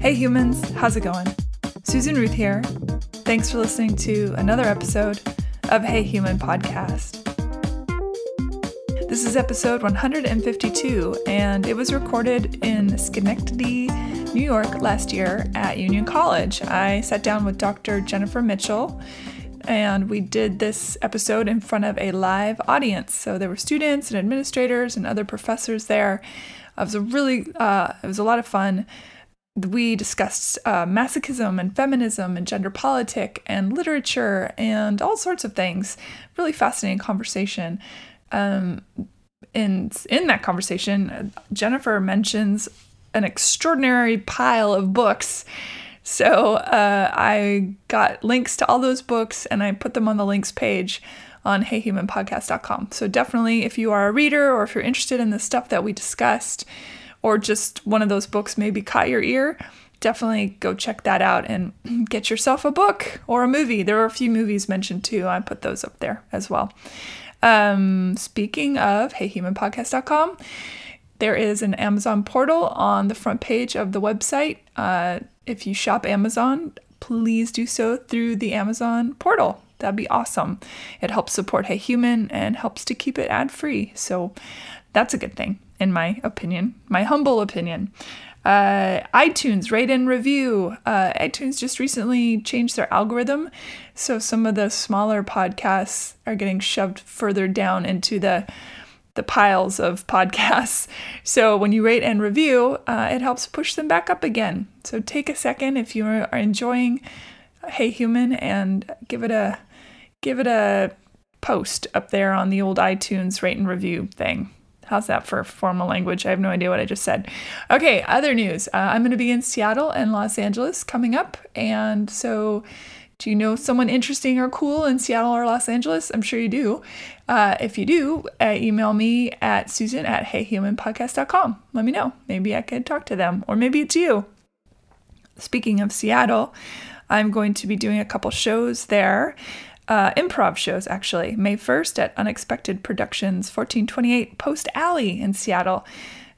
Hey humans, how's it going? Susan Ruth here. Thanks for listening to another episode of Hey Human Podcast. This is episode 152, and it was recorded in Schenectady, New York last year at Union College. I sat down with Dr. Jennifer Mitchell, and we did this episode in front of a live audience. So there were students and administrators and other professors there. It was a lot of fun. We discussed masochism and feminism and gender politic and literature and all sorts of things. Really fascinating conversation. In that conversation, Jennifer mentions an extraordinary pile of books. So I got links to all those books and I put them on the links page on heyhumanpodcast.com. So definitely, if you are a reader or if you're interested in the stuff that we discussed, or just one of those books maybe caught your ear, definitely go check that out and get yourself a book or a movie. There are a few movies mentioned too. I put those up there as well. Speaking of heyhumanpodcast.com, there is an Amazon portal on the front page of the website. If you shop Amazon, please do so through the Amazon portal. That'd be awesome. It helps support Hey Human and helps to keep it ad-free. So that's a good thing, in my opinion, my humble opinion. iTunes, rate and review. iTunes just recently changed their algorithm, so some of the smaller podcasts are getting shoved further down into the piles of podcasts. So when you rate and review, it helps push them back up again. So take a second if you are enjoying Hey Human and give it a post up there on the old iTunes rate and review thing. How's that for formal language? I have no idea what I just said. Okay, other news. I'm going to be in Seattle and Los Angeles coming up. And so do you know someone interesting or cool in Seattle or Los Angeles? I'm sure you do. If you do, email me at susan@heyhumanpodcast.com. Let me know. Maybe I could talk to them, or maybe it's you. Speaking of Seattle, I'm going to be doing a couple shows there. Improv shows, actually. May 1st at Unexpected Productions, 1428 Post Alley in Seattle.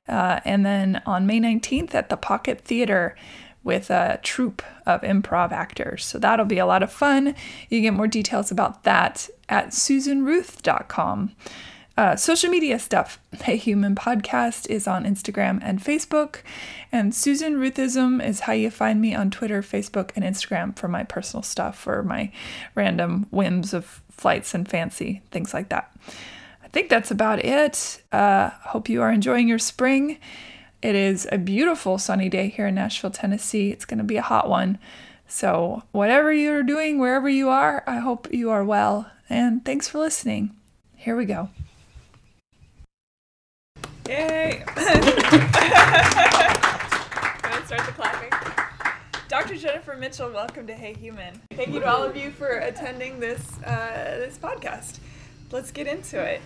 And then on May 19th at the Pocket Theater with a troupe of improv actors. So that'll be a lot of fun. You get more details about that at susanruth.com. Social media stuff. Hey Human Podcast is on Instagram and Facebook. And Susan Ruthism is how you find me on Twitter, Facebook, and Instagram for my personal stuff or my random whims of flights and fancy, things like that. I think that's about it. Hope you are enjoying your spring. It is a beautiful sunny day here in Nashville, Tennessee. It's going to be a hot one. So whatever you're doing, wherever you are, I hope you are well. And thanks for listening. Here we go. Yay! Gonna start the clapping. Dr. Jennifer Mitchell, welcome to Hey Human. Thank you to all of you for attending this podcast. Let's get into it.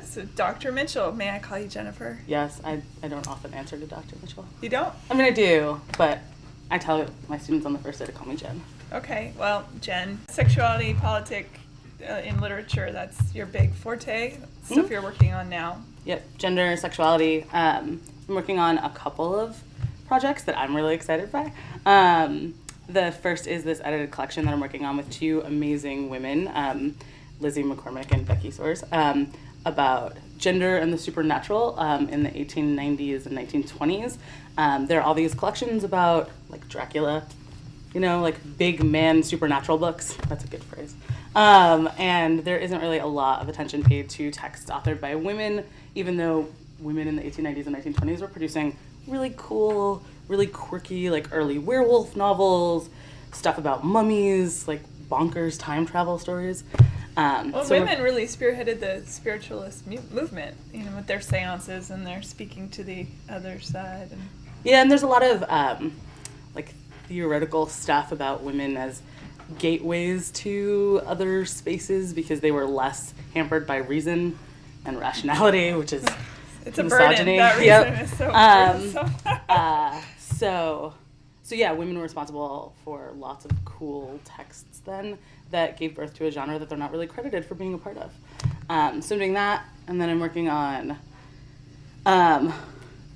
So Dr. Mitchell, may I call you Jennifer? Yes, I don't often answer to Dr. Mitchell. You don't? I mean, I do, but I tell my students on the first day to call me Jen. Okay, well, Jen. Sexuality, politic, in literature, that's your big forte, stuff you're working on now. Yep, gender, sexuality. I'm working on a couple of projects that I'm really excited by. The first is this edited collection that I'm working on with two amazing women, Lizzie McCormick and Becky Soares, about gender and the supernatural in the 1890s and 1920s. There are all these collections about, like, Dracula, you know, like big man supernatural books. That's a good phrase. And there isn't really a lot of attention paid to texts authored by women, even though women in the 1890s and 1920s were producing really cool, really quirky, like early werewolf novels, stuff about mummies, like bonkers time travel stories. So women really spearheaded the spiritualist movement, you know, with their seances and their speaking to the other side. Yeah, and there's a lot of like theoretical stuff about women as gateways to other spaces because they were less hampered by reason and rationality, which is it's misogyny. A burden. That reason is so burdensome. So yeah, women were responsible for lots of cool texts then that gave birth to a genre that they're not really credited for being a part of. So I'm doing that, and then I'm working on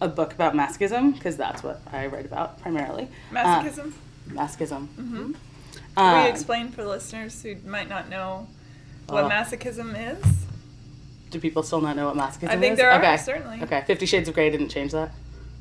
a book about masochism, because that's what I write about primarily. Masochism? Masochism. Mm-hmm. Can we explain for listeners who might not know what masochism is? Do people still not know what masochism is? I think there are, certainly. Okay, 50 Shades of Grey didn't change that?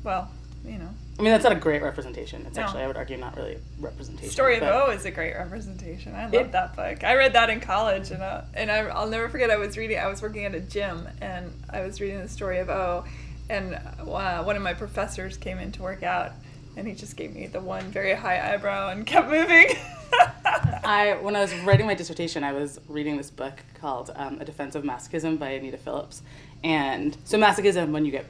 Well, you know. I mean, that's not a great representation. It's actually, I would argue, not really representation. Story of O is a great representation. I love that book. I read that in college, and I'll never forget. I was working at a gym, and I was reading the Story of O, and one of my professors came in to work out, and he just gave me the one very high eyebrow and kept moving. When I was writing my dissertation, I was reading this book called A Defense of Masochism by Anita Phillips. And so masochism, when you get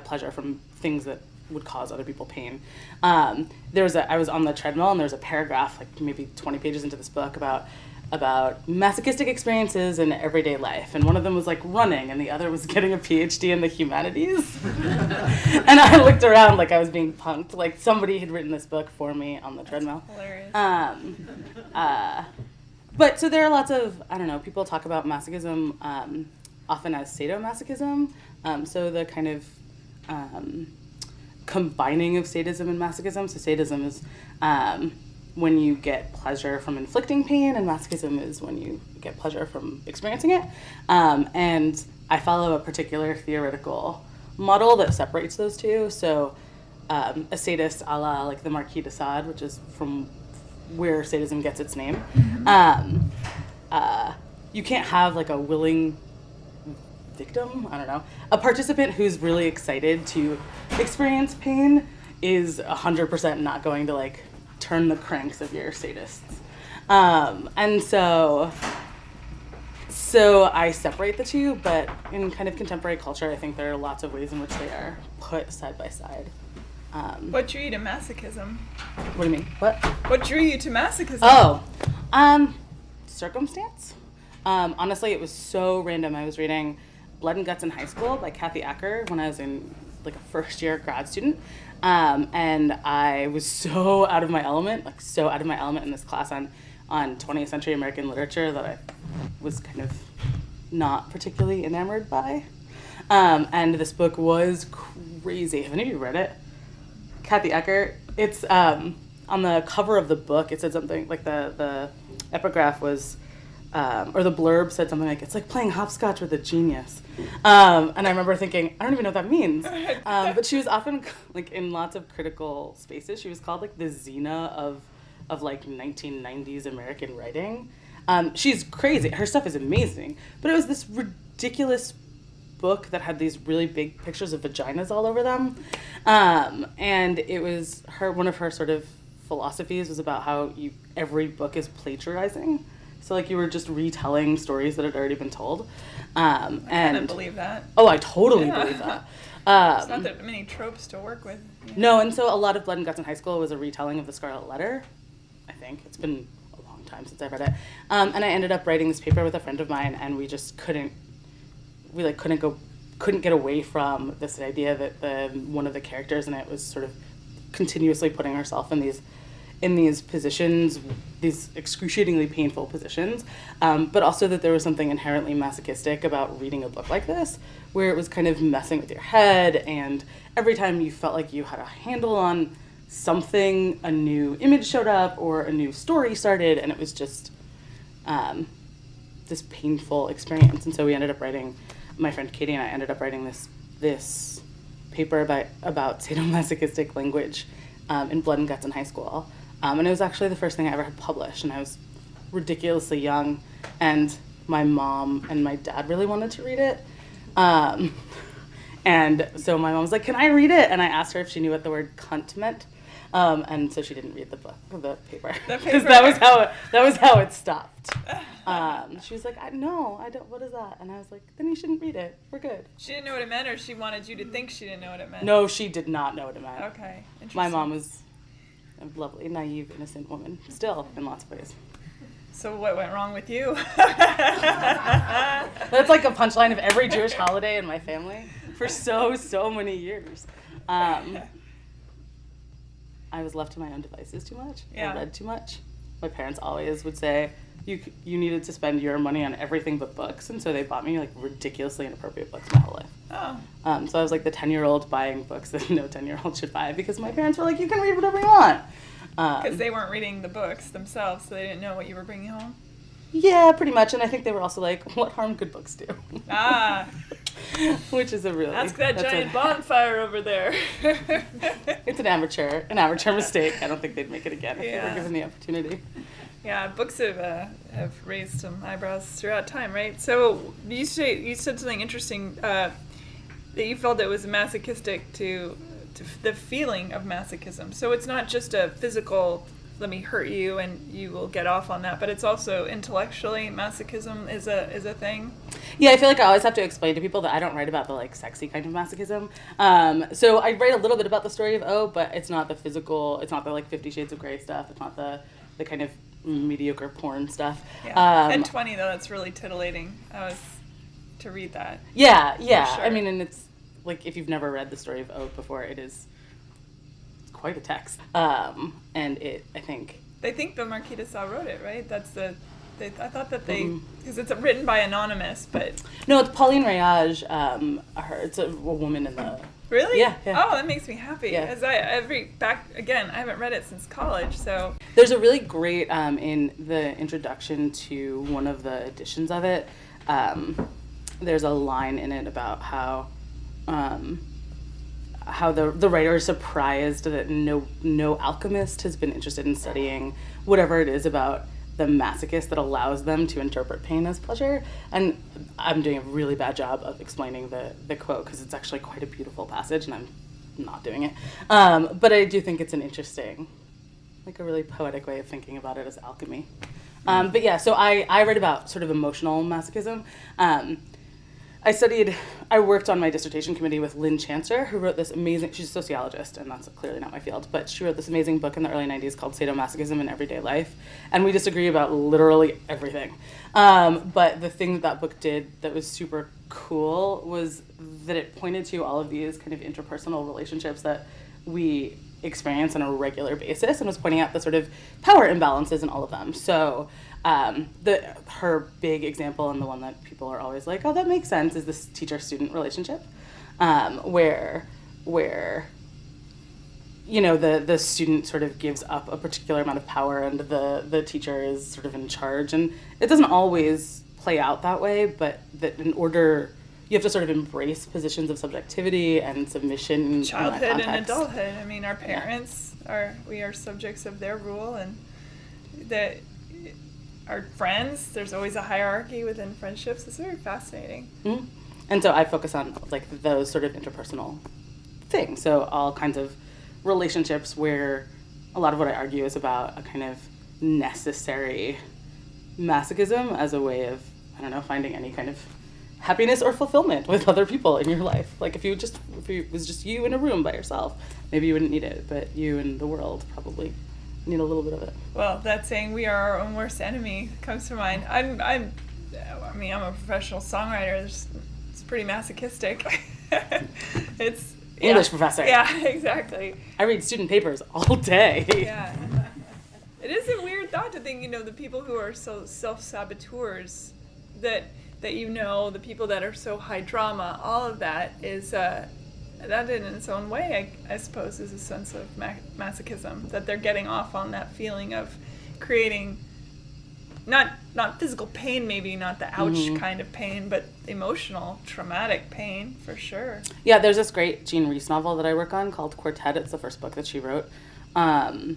pleasure from things that would cause other people pain. I was on the treadmill, and there was a paragraph, like maybe 20 pages into this book, about masochistic experiences in everyday life. And one of them was like running, and the other was getting a PhD in the humanities. And I looked around like I was being punked, like somebody had written this book for me on the treadmill. Hilarious. But so there are lots of, I don't know, people talk about masochism often as sadomasochism. So the kind of combining of sadism and masochism. So sadism is when you get pleasure from inflicting pain, and masochism is when you get pleasure from experiencing it. And I follow a particular theoretical model that separates those two. So a sadist a la like the Marquis de Sade, which is from where sadism gets its name. You can't have like a willing victim, I don't know. A participant who's really excited to experience pain is 100% not going to like turn the cranks of your sadists. And so I separate the two, but in kind of contemporary culture, I think there are lots of ways in which they are put side by side. What drew you to masochism? What do you mean? What drew you to masochism? Circumstance. Honestly, it was so random. I was reading Blood and Guts in High School by Kathy Ecker when I was in like a first year grad student. And I was so out of my element in this class on 20th century American literature that I was kind of not particularly enamored by. And this book was crazy. Have any of you read it? Kathy Ecker. It's on the cover of the book, it said something like the epigraph was, or the blurb said something like, it's like playing hopscotch with a genius. And I remember thinking, I don't even know what that means. But she was often, like, in lots of critical spaces, she was called, like, the Xena of like, 1990s American writing. She's crazy. Her stuff is amazing. But it was this ridiculous book that had these really big pictures of vaginas all over them. And it was one of her sort of philosophies was about how every book is plagiarizing. So, like, you were just retelling stories that had already been told. I kind of believe that. Oh, I totally believe that. There's not that many tropes to work with. Yeah. No, and so a lot of Blood and Guts in High School was a retelling of The Scarlet Letter, I think. It's been a long time since I've read it. And I ended up writing this paper with a friend of mine, and we just couldn't get away from this idea that one of the characters in it was sort of continuously putting herself in these positions, these excruciatingly painful positions, but also that there was something inherently masochistic about reading a book like this, where it was kind of messing with your head, and every time you felt like you had a handle on something, a new image showed up or a new story started, and it was just this painful experience. And so my friend Katie and I ended up writing this paper about sadomasochistic language in Blood and Guts in High School. And it was actually the first thing I ever had published, and I was ridiculously young, and my mom and my dad really wanted to read it. And so my mom was like, "Can I read it?" And I asked her if she knew what the word cunt meant. And so she didn't read the paper. Because that was how it stopped. She was like, "No, I don't, what is that?" And I was like, "Then you shouldn't read it. We're good." She didn't know what it meant, or she wanted you to think she didn't know what it meant? No, she did not know what it meant. Okay, interesting. My mom was a lovely, naive, innocent woman, still, in lots of ways. So what went wrong with you? That's like a punchline of every Jewish holiday in my family for so many years. I was left to my own devices too much. Yeah. I read too much. My parents always would say, you needed to spend your money on everything but books, and so they bought me like ridiculously inappropriate books my whole life. Oh. So I was like the 10-year-old buying books that no 10-year-old should buy because my parents were like, you can read whatever you want. Because they weren't reading the books themselves, so they didn't know what you were bringing home? Yeah, pretty much. And I think they were also like, what harm could books do? Ah. Which is a really... Ask that giant bonfire over there. It's an amateur mistake. I don't think they'd make it again if they were given the opportunity. Yeah, books have raised some eyebrows throughout time, right? So you said something interesting, that you felt it was masochistic to the feeling of masochism. So it's not just a physical, let me hurt you and you will get off on that, but it's also intellectually masochism is a thing. Yeah, I feel like I always have to explain to people that I don't write about the like sexy kind of masochism. So I write a little bit about the story of O, but it's not the physical, it's not the like 50 Shades of Grey stuff, it's not the kind of mediocre porn stuff. Yeah. At 20 though, that's really tittillating. To read that. Yeah. Sure. I mean, and it's like if you've never read the story of O before, it's quite a text. And I think they think the Marquis de Sade wrote it, right? I thought that because it's written by anonymous, but no, it's Pauline Rayage. It's a woman in the. Really? Yeah. Oh, that makes me happy. Yeah. As I haven't read it since college, so. There's a really great in the introduction to one of the editions of it. There's a line in it about how the writer is surprised that no alchemist has been interested in studying whatever it is about the masochist that allows them to interpret pain as pleasure. And I'm doing a really bad job of explaining the quote because it's actually quite a beautiful passage and I'm not doing it. But I do think it's an interesting, like a really poetic way of thinking about it as alchemy. But yeah, so I read about sort of emotional masochism. I worked on my dissertation committee with Lynn Chancer, who wrote this amazing, she's a sociologist, and that's clearly not my field, but she wrote this amazing book in the early 90s called Sadomasochism in Everyday Life, and we disagree about literally everything. But the thing that book did that was super cool was that it pointed to all of these kind of interpersonal relationships that we experience on a regular basis and was pointing out the sort of power imbalances in all of them. So her big example, and the one that people are always like, oh, that makes sense, is this teacher-student relationship, where you know the student sort of gives up a particular amount of power and the teacher is sort of in charge, and it doesn't always play out that way, but that in order you have to sort of embrace positions of subjectivity and submission. Childhood and adulthood. I mean, our parents we are subjects of their rule, and that our friends, there's always a hierarchy within friendships. It's very fascinating. Mm-hmm. And so I focus on like those sort of interpersonal things. So all kinds of relationships where a lot of what I argue is about a kind of necessary masochism as a way of, I don't know, finding any kind of happiness or fulfillment with other people in your life. Like if it was just you in a room by yourself, maybe you wouldn't need it, but you and the world probably need a little bit of it. Well, that saying, "We are our own worst enemy," comes to mind. I'm a professional songwriter. It's pretty masochistic. It's English professor. Yeah, exactly. I read student papers all day. Yeah. It is a weird thought to think, the people who are so self-saboteurs, that the people that are so high drama, all of that is, that in its own way, I suppose, is a sense of masochism, that they're getting off on that feeling of creating not physical pain, maybe not the ouch kind of pain, but emotional, traumatic pain, for sure. Yeah, there's this great Jean Rhys novel that I work on called Quartet. It's the first book that she wrote. And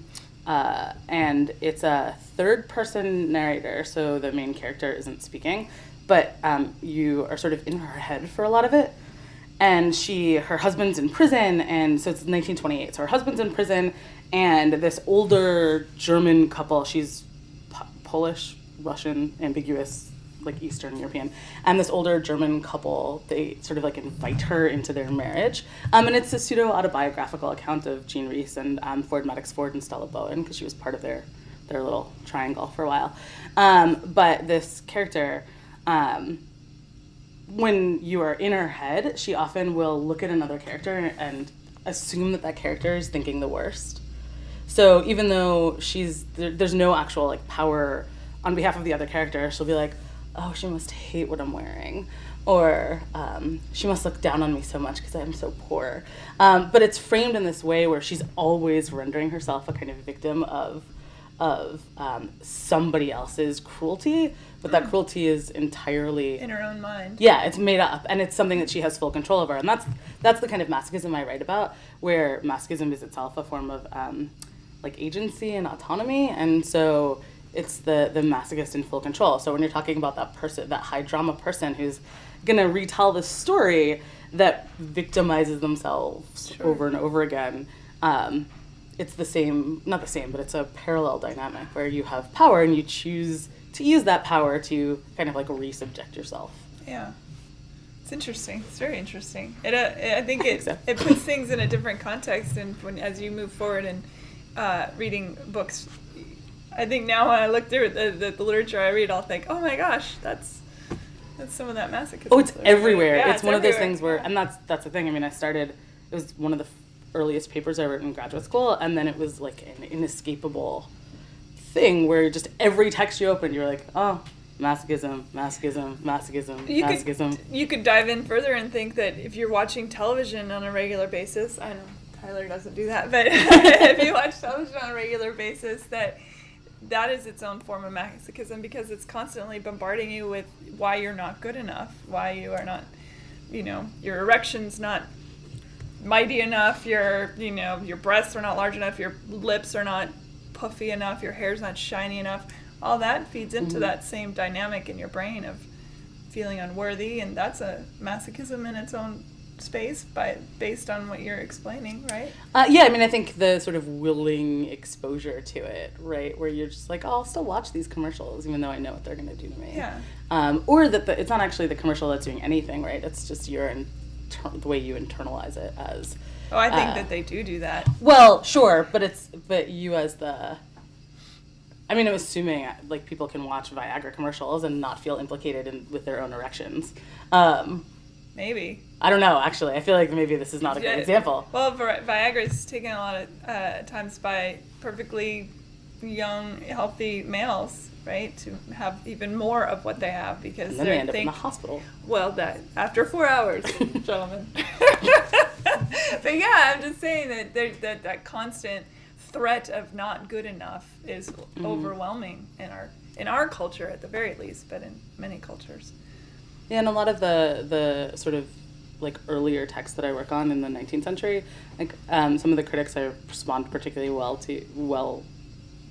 it's a third-person narrator, so the main character isn't speaking, but you are sort of in her head for a lot of it. And her husband's in prison, and so it's 1928. So her husband's in prison, and this older German couple, she's Polish, Russian, ambiguous, like Eastern European, and this older German couple, they sort of like invite her into their marriage. And it's a pseudo-autobiographical account of Jean Rhys and Ford Maddox Ford and Stella Bowen, because she was part of their little triangle for a while. But this character, when you are in her head, she often will look at another character and assume that character is thinking the worst. So even though there's no actual like power on behalf of the other character, she'll be like, oh, she must hate what I'm wearing. Or she must look down on me so much because I'm so poor. But it's framed in this way where she's always rendering herself a kind of victim of somebody else's cruelty, but that cruelty is entirely in her own mind. Yeah, it's made up, and it's something that she has full control over, and that's the kind of masochism I write about, where masochism is itself a form of like agency and autonomy, and so it's the masochist in full control. So when you're talking about that person, that high drama person who's gonna retell the story that victimizes themselves over and over again, it's the same, not the same, but it's a parallel dynamic where you have power and you choose to use that power to kind of like re-subject yourself. Yeah. It's interesting. It's very interesting. I think it puts things in a different context, and as you move forward and reading books, I think now when I look through the literature I read, I'll think, oh my gosh, that's some of that masochism. Oh, it's everywhere. Yeah, it's one of those things where, and that's the thing. I mean, it was one of the earliest papers I wrote in graduate school, and then it was like an inescapable thing where just every text you open, you're like, oh, masochism, masochism, masochism. You could dive in further and think that if you're watching television on a regular basis, I know Tyler doesn't do that, but if you watch television on a regular basis, that is its own form of masochism, because it's constantly bombarding you with why you're not good enough, why you are not, your erection's not mighty enough, your breasts are not large enough, your lips are not puffy enough, your hair's not shiny enough. All that feeds into that same dynamic in your brain of feeling unworthy, and that's a masochism in its own space based on what you're explaining, right? Yeah, I mean, I think the sort of willing exposure to it, right, where you're just like, oh, I'll still watch these commercials even though I know what they're going to do to me. Yeah. Or that it's not actually the commercial that's doing anything, right? It's just the way you internalize it as. Oh, I think that they do that. Well, sure, but you as the. I mean, I'm assuming like people can watch Viagra commercials and not feel implicated with their own erections. Maybe. I don't know, actually. I feel like maybe this is not a good example. Well, Viagra is taken a lot of times by perfectly young, healthy males, right? To have even more of what they have, because and then they end up in the hospital. Well, that after 4 hours, gentlemen. But yeah, I'm just saying that that constant threat of not good enough is overwhelming in our culture at the very least, but in many cultures. Yeah, and a lot of the sort of like earlier texts that I work on in the 19th century, like some of the critics I respond particularly well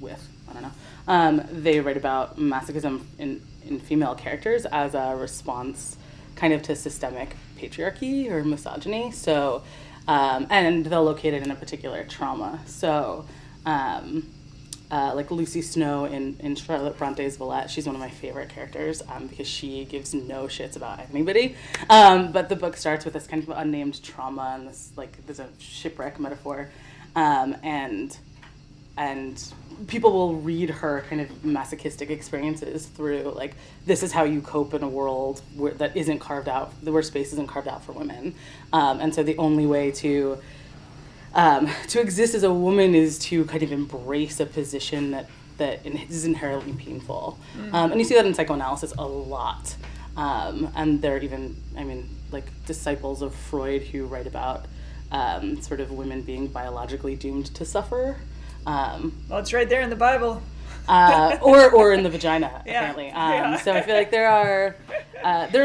with. I don't know. They write about masochism in female characters as a response kind of to systemic patriarchy or misogyny. So, and they'll locate it in a particular trauma. So, like Lucy Snow in Charlotte Bronte's Villette, she's one of my favorite characters because she gives no shits about anybody. But the book starts with this kind of unnamed trauma and this like there's a shipwreck metaphor, and people will read her kind of masochistic experiences through like this is how you cope in a world that isn't carved out, where space isn't carved out for women, and so the only way to exist as a woman is to kind of embrace a position that is inherently painful. And you see that in psychoanalysis a lot. And there are even, I mean, like disciples of Freud who write about sort of women being biologically doomed to suffer. Well, it's right there in the Bible. Or in the vagina, apparently. Yeah. So I feel like there are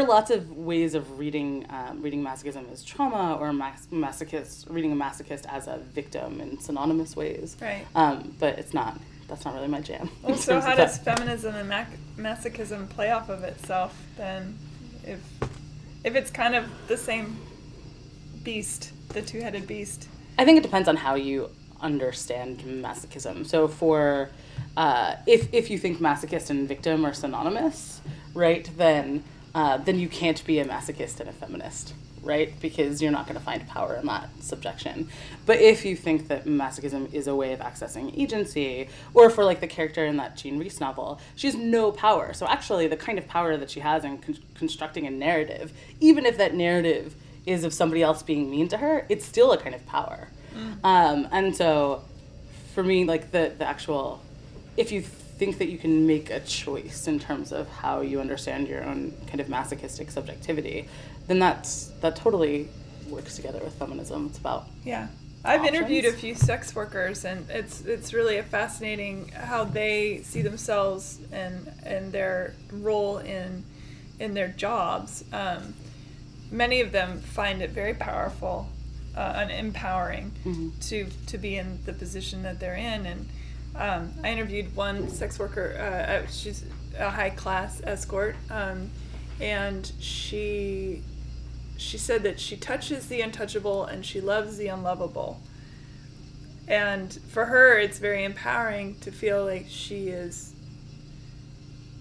lots of ways of reading masochism as trauma, or reading a masochist as a victim in synonymous ways. Right. But that's not really my jam. Well, so how does feminism and masochism play off of itself then, if it's kind of the same beast, the two-headed beast? I think it depends on how you understand masochism. So for if you think masochist and victim are synonymous, right, then you can't be a masochist and a feminist, right, because you're not going to find power in that subjection. But if you think that masochism is a way of accessing agency, or for like the character in that Jean Rhys novel, she has no power. So actually the kind of power that she has in constructing a narrative, even if that narrative is of somebody else being mean to her, it's still a kind of power. And so for me, like the actual, if you think that you can make a choice in terms of how you understand your own kind of masochistic subjectivity, then that totally works together with feminism. It's about I've interviewed a few sex workers, and it's really fascinating how they see themselves and their role in their jobs. Many of them find it very powerful and empowering to be in the position that they're in. And I interviewed one sex worker. She's a high class escort, and she said that she touches the untouchable and she loves the unlovable. And for her, it's very empowering to feel like she is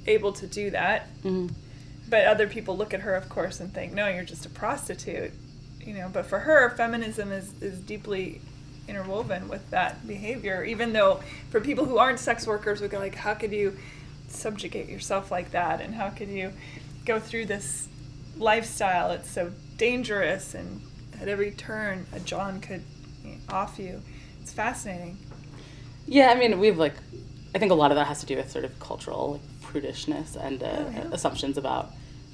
able to do that. Mm-hmm. But other people look at her, of course, and think, no, you're just a prostitute. But for her, feminism is deeply interwoven with that behavior, even though for people who aren't sex workers would go like, how could you subjugate yourself like that? And how could you go through this lifestyle? It's so dangerous, and at every turn a John could off you. It's fascinating. Yeah, I mean, I think a lot of that has to do with sort of cultural prudishness and assumptions about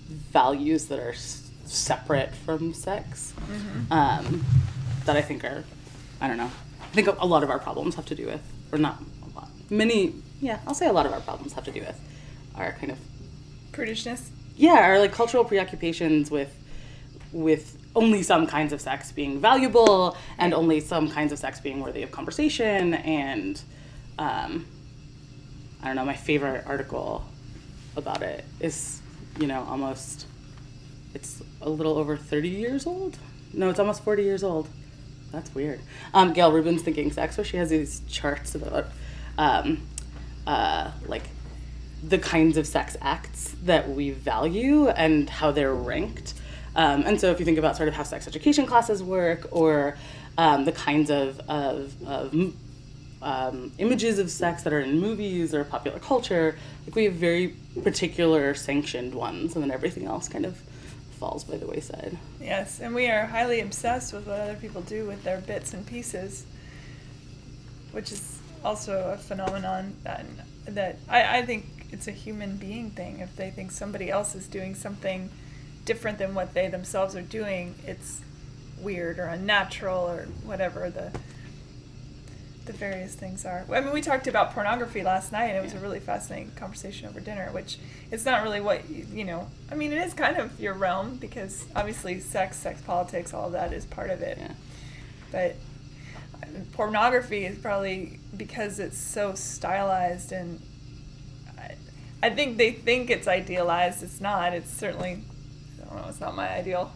values that are separate from sex. That I think are, I don't know, I think a lot of our problems have to do with, or not a lot, I'll say a lot of our problems have to do with our kind of prudishness. Yeah, our like cultural preoccupations with only some kinds of sex being valuable and only some kinds of sex being worthy of conversation. And I don't know, my favorite article about it is, it's a little over 30 years old. No, it's almost 40 years old. That's weird. Gail Rubin's Thinking Sex, where she has these charts about like the kinds of sex acts that we value and how they're ranked. And so if you think about sort of how sex education classes work, or the kinds of images of sex that are in movies or popular culture, like we have very particular sanctioned ones, and then everything else kind of falls by the wayside. Yes, and we are highly obsessed with what other people do with their bits and pieces, which is also a phenomenon that I think it's a human being thing. If they think somebody else is doing something different than what they themselves are doing, it's weird or unnatural or whatever the various things are. I mean, we talked about pornography last night, and it was a really fascinating conversation over dinner, which it's not really what, I mean, it is kind of your realm, because obviously sex politics, all of that is part of it. Yeah. But pornography is probably, because it's so stylized, and I think they think it's idealized. It's not. It's certainly, I don't know, it's not my ideal.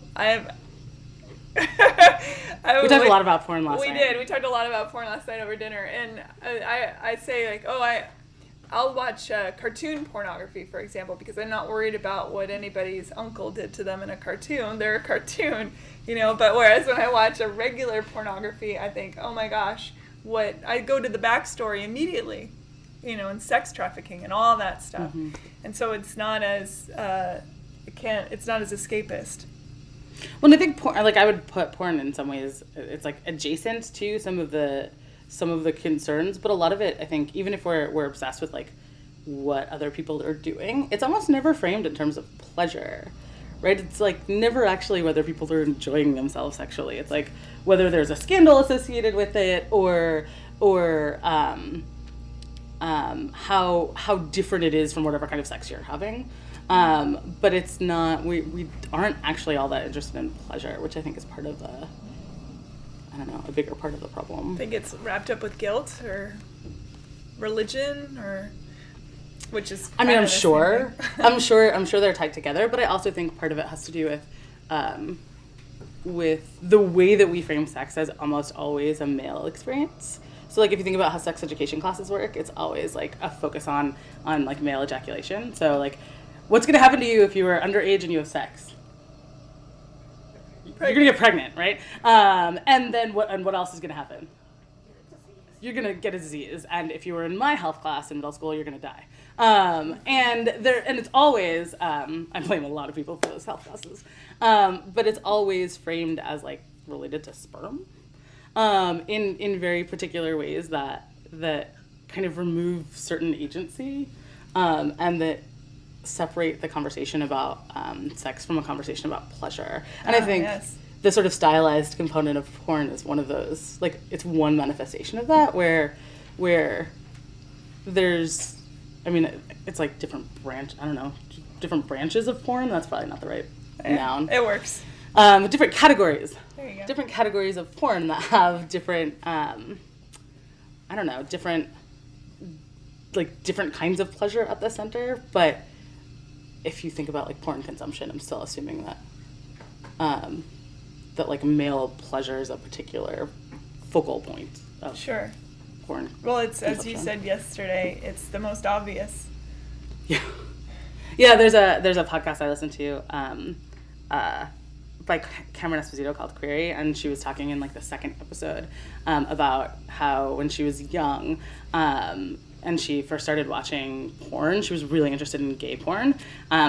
We talked a lot about porn last night. We did. We talked a lot about porn last night over dinner. And I say, like, I'll watch cartoon pornography, for example, because I'm not worried about what anybody's uncle did to them in a cartoon. They're a cartoon, But whereas when I watch a regular pornography, I think, oh my gosh, I go to the backstory immediately, and sex trafficking and all that stuff. Mm-hmm. And so it's not as it's not as escapist. Well, I think porn, I would put porn in some ways, it's like adjacent to some of the concerns, but a lot of it, I think, even if we're obsessed with like what other people are doing, it's almost never framed in terms of pleasure, right? It's like never actually whether people are enjoying themselves sexually. It's like whether there's a scandal associated with it, or how different it is from whatever kind of sex you're having. But it's not, we aren't actually all that interested in pleasure, which I think is part of a bigger part of the problem. I think it's wrapped up with guilt or religion, or which is I'm sure they're tied together, but I also think part of it has to do with the way that we frame sex as almost always a male experience. So like if you think about how sex education classes work, it's always like a focus on like male ejaculation. So like, what's going to happen to you if you are underage and you have sex? You're going to get pregnant, right? And then what else is going to happen? You're going to get a disease. And if you were in my health class in middle school, you're going to die. And it's always, I blame a lot of people for those health classes, but it's always framed as like related to sperm, in very particular ways that kind of remove certain agency, and that separate the conversation about sex from a conversation about pleasure. And I think the sort of stylized component of porn is one of those, like, it's one manifestation of that, where there's, I mean, it's like different branches of porn. That's probably not the right noun. It works. Different categories. There you go. Different categories of porn that have different, different kinds of pleasure at the center. But if you think about, like, porn consumption, I'm still assuming that, that, like, male pleasure is a particular focal point of porn. Well, it's, as you said yesterday, it's the most obvious. Yeah. Yeah, there's a podcast I listen to by Cameron Esposito called Query, and she was talking in, like, the second episode about how when she was young and she first started watching porn, she was really interested in gay porn.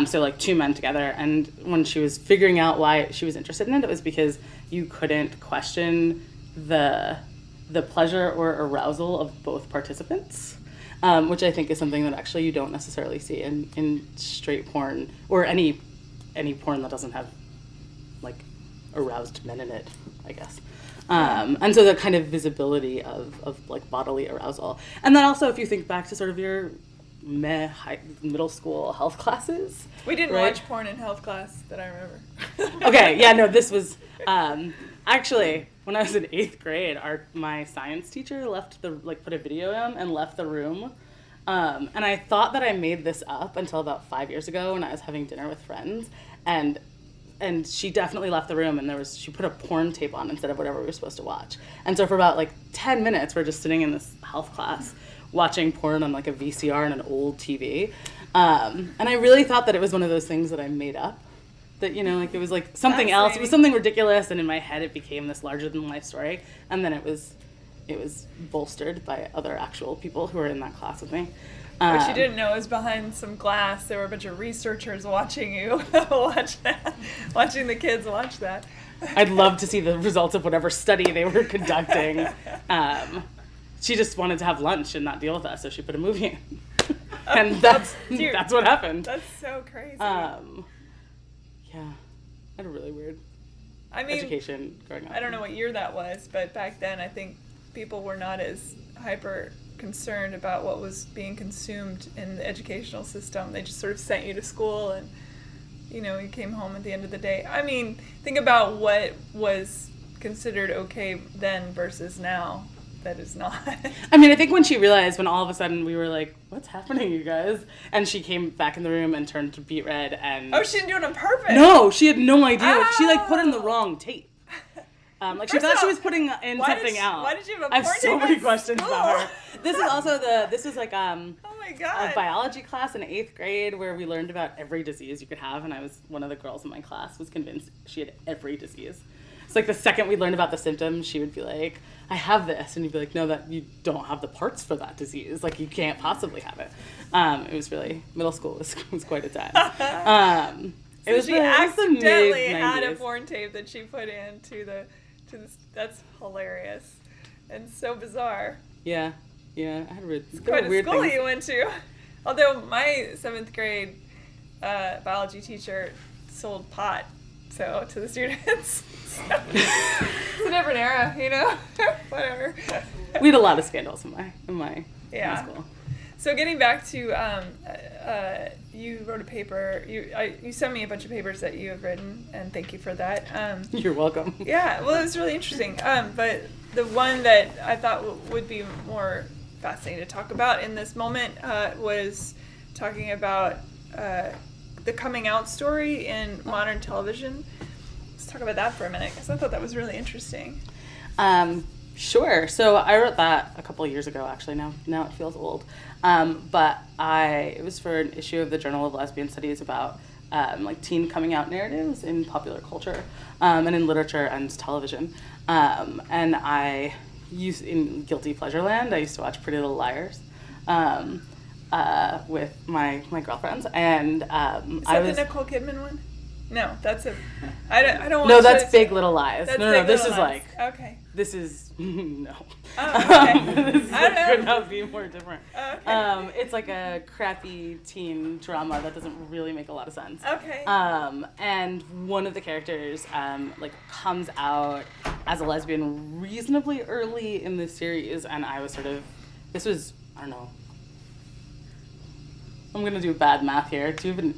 So, like, two men together, and when she was figuring out why she was interested in it, it was because you couldn't question the pleasure or arousal of both participants. Which I think is something that actually you don't necessarily see in straight porn, or any porn that doesn't have, like, aroused men in it, I guess. And so the kind of visibility of like, bodily arousal. And then also, if you think back to sort of your middle school health classes. We didn't watch porn in health class that I remember. Okay, yeah, no, this was... actually, when I was in 8th grade, my science teacher put a video in and left the room. And I thought that I made this up until about 5 years ago when I was having dinner with friends. And she definitely left the room, and she put a porn tape on instead of whatever we were supposed to watch. And so for about, like, 10 minutes, we're just sitting in this health class watching porn on, like, a VCR and an old TV. And I really thought that it was one of those things that I made up. That, you know, like, it was, like, something else. It was something ridiculous, and in my head it became this larger-than-life story. And then it was bolstered by other actual people who were in that class with me. What you didn't know is behind some glass there were a bunch of researchers watching you watch that, watching the kids watch that. I'd love to see the results of whatever study they were conducting. She just wanted to have lunch and not deal with us, so she put a movie in. And that's what happened. That's so crazy. Yeah. I had a really weird education growing up. I don't know what year that was, but back then I think people were not as hyper concerned about what was being consumed in the educational system. They just sort of sent you to school, and, you know, you came home at the end of the day. I mean, think about what was considered okay then versus now. That is not. I mean, I think when she realized, when all of a sudden we were like, what's happening, you guys? And she came back in the room and turned to beet red and... Oh, she didn't do it on purpose? No, she had no idea. Oh. She, like, put in the wrong tape. She thought she was putting in something else. Why did you have a I have so many questions about her. This is like oh my God. A biology class in 8th grade where we learned about every disease you could have, and I was one of the girls in my class was convinced she had every disease. It's like the second we learned about the symptoms, she would be like, I have this, and you'd be like, no, that you don't have the parts for that disease. Like, you can't possibly have it. It was really, middle school was quite a time. So it was she accidentally had a porn tape that she put in to this. That's hilarious and so bizarre. Yeah, I had a it's quite a school you went to. Although my 7th grade biology teacher sold pot, to the students. So, it's a different era, you know. Whatever. We had a lot of scandals in my high school. So getting back to, you wrote a paper. You sent me a bunch of papers that you have written, and thank you for that. You're welcome. Yeah, well, it was really interesting. But the one that I thought would be more fascinating to talk about in this moment was talking about the coming out story in modern television. Let's talk about that for a minute, because I thought that was really interesting. Sure. So I wrote that a couple of years ago, actually. Now it feels old. But it was for an issue of the Journal of Lesbian Studies about like teen coming out narratives in popular culture and in literature and television. And I used, in Guilty Pleasure Land, I used to watch Pretty Little Liars with my girlfriends. And Is that the Nicole Kidman one? No, that's I don't. No, that's Big Little Lies. That's no, Big this Little is Lies. like okay. This is no. Oh, okay. This I don't know. could not be more different. Okay. It's like a crappy teen drama that doesn't really make a lot of sense. Okay. And one of the characters like comes out as a lesbian reasonably early in the series, and I was sort of, this was, I don't know. I'm gonna do bad math here. I was in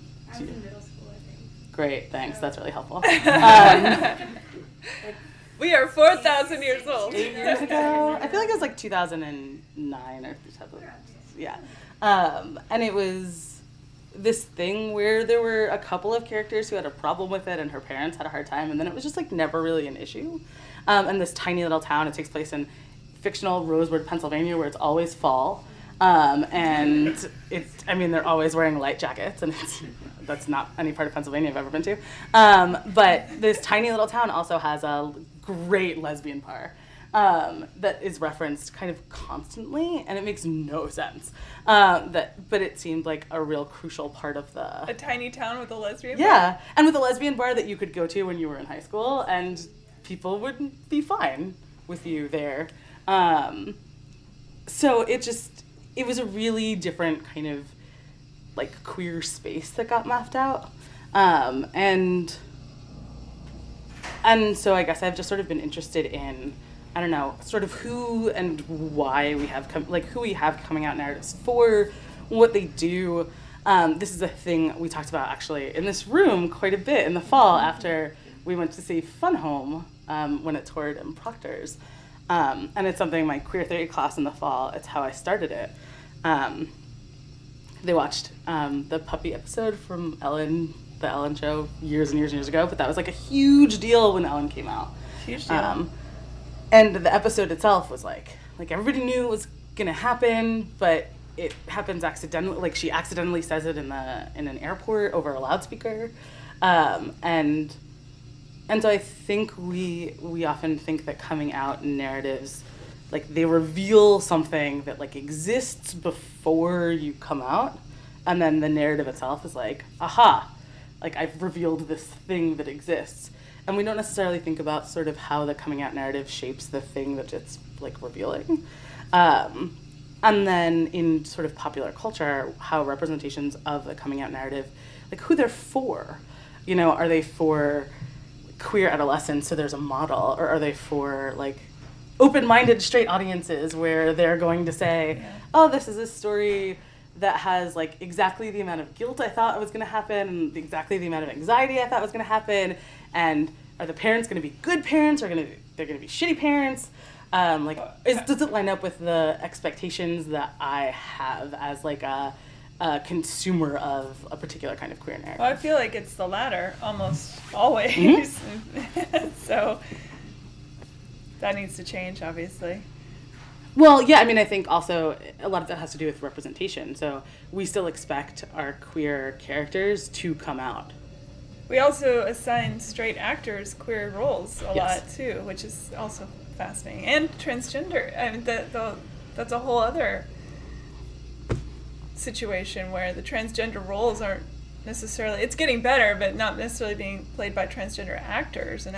middle school, I think. Great, thanks. That's really helpful. We are 4,000 years old. 8 years ago. I feel like it was like 2009 or 2000. Yeah. And it was this thing where there were a couple of characters who had a problem with it and her parents had a hard time, and then it was just like never really an issue. And this tiny little town, it takes place in fictional Rosewood, Pennsylvania, where it's always fall. And they're always wearing light jackets, and that's not any part of Pennsylvania I've ever been to. But this tiny little town also has a great lesbian bar that is referenced kind of constantly, and it makes no sense. But it seemed like a real crucial part of A tiny town with a lesbian bar? Yeah, and with a lesbian bar that you could go to when you were in high school, and people would be fine with you there. So it was a really different kind of like queer space that got mapped out. And so I guess I've just sort of been interested in, I don't know, sort of who and why we have who we have coming out narratives for, what they do. This is a thing we talked about actually in this room quite a bit in the fall after we went to see Fun Home when it toured in Proctor's. And it's something my queer theory class in the fall, it's how I started it. They watched the puppy episode from Ellen, the Ellen show, years and years and years ago, but that was like a huge deal when Ellen came out. Huge deal. And the episode itself was like everybody knew it was gonna happen, but it happens accidentally. Like she accidentally says it in an airport over a loudspeaker, and so I think we often think that coming out narratives, like they reveal something that like exists before you come out, and then the narrative itself is like, aha, like I've revealed this thing that exists. And we don't necessarily think about sort of how the coming out narrative shapes the thing that it's like revealing. And then in sort of popular culture, how representations of the coming out narrative, like who they're for. You know, are they for queer adolescents so there's a model, or are they for like open-minded straight audiences where they're going to say, oh, this is a story that has like exactly the amount of guilt I thought was going to happen, and exactly the amount of anxiety I thought was going to happen, and are the parents going to be good parents, or they're going to be shitty parents? Does it line up with the expectations that I have as like a consumer of a particular kind of queer narrative? Well, I feel like it's the latter almost always. Mm-hmm. So that needs to change, obviously. Well, yeah, I mean, I think also a lot of that has to do with representation. So we still expect our queer characters to come out. We also assign straight actors queer roles a Yes. lot, too, which is also fascinating. And transgender. I mean, that's a whole other situation where the transgender roles aren't necessarily... It's getting better, but not necessarily being played by transgender actors and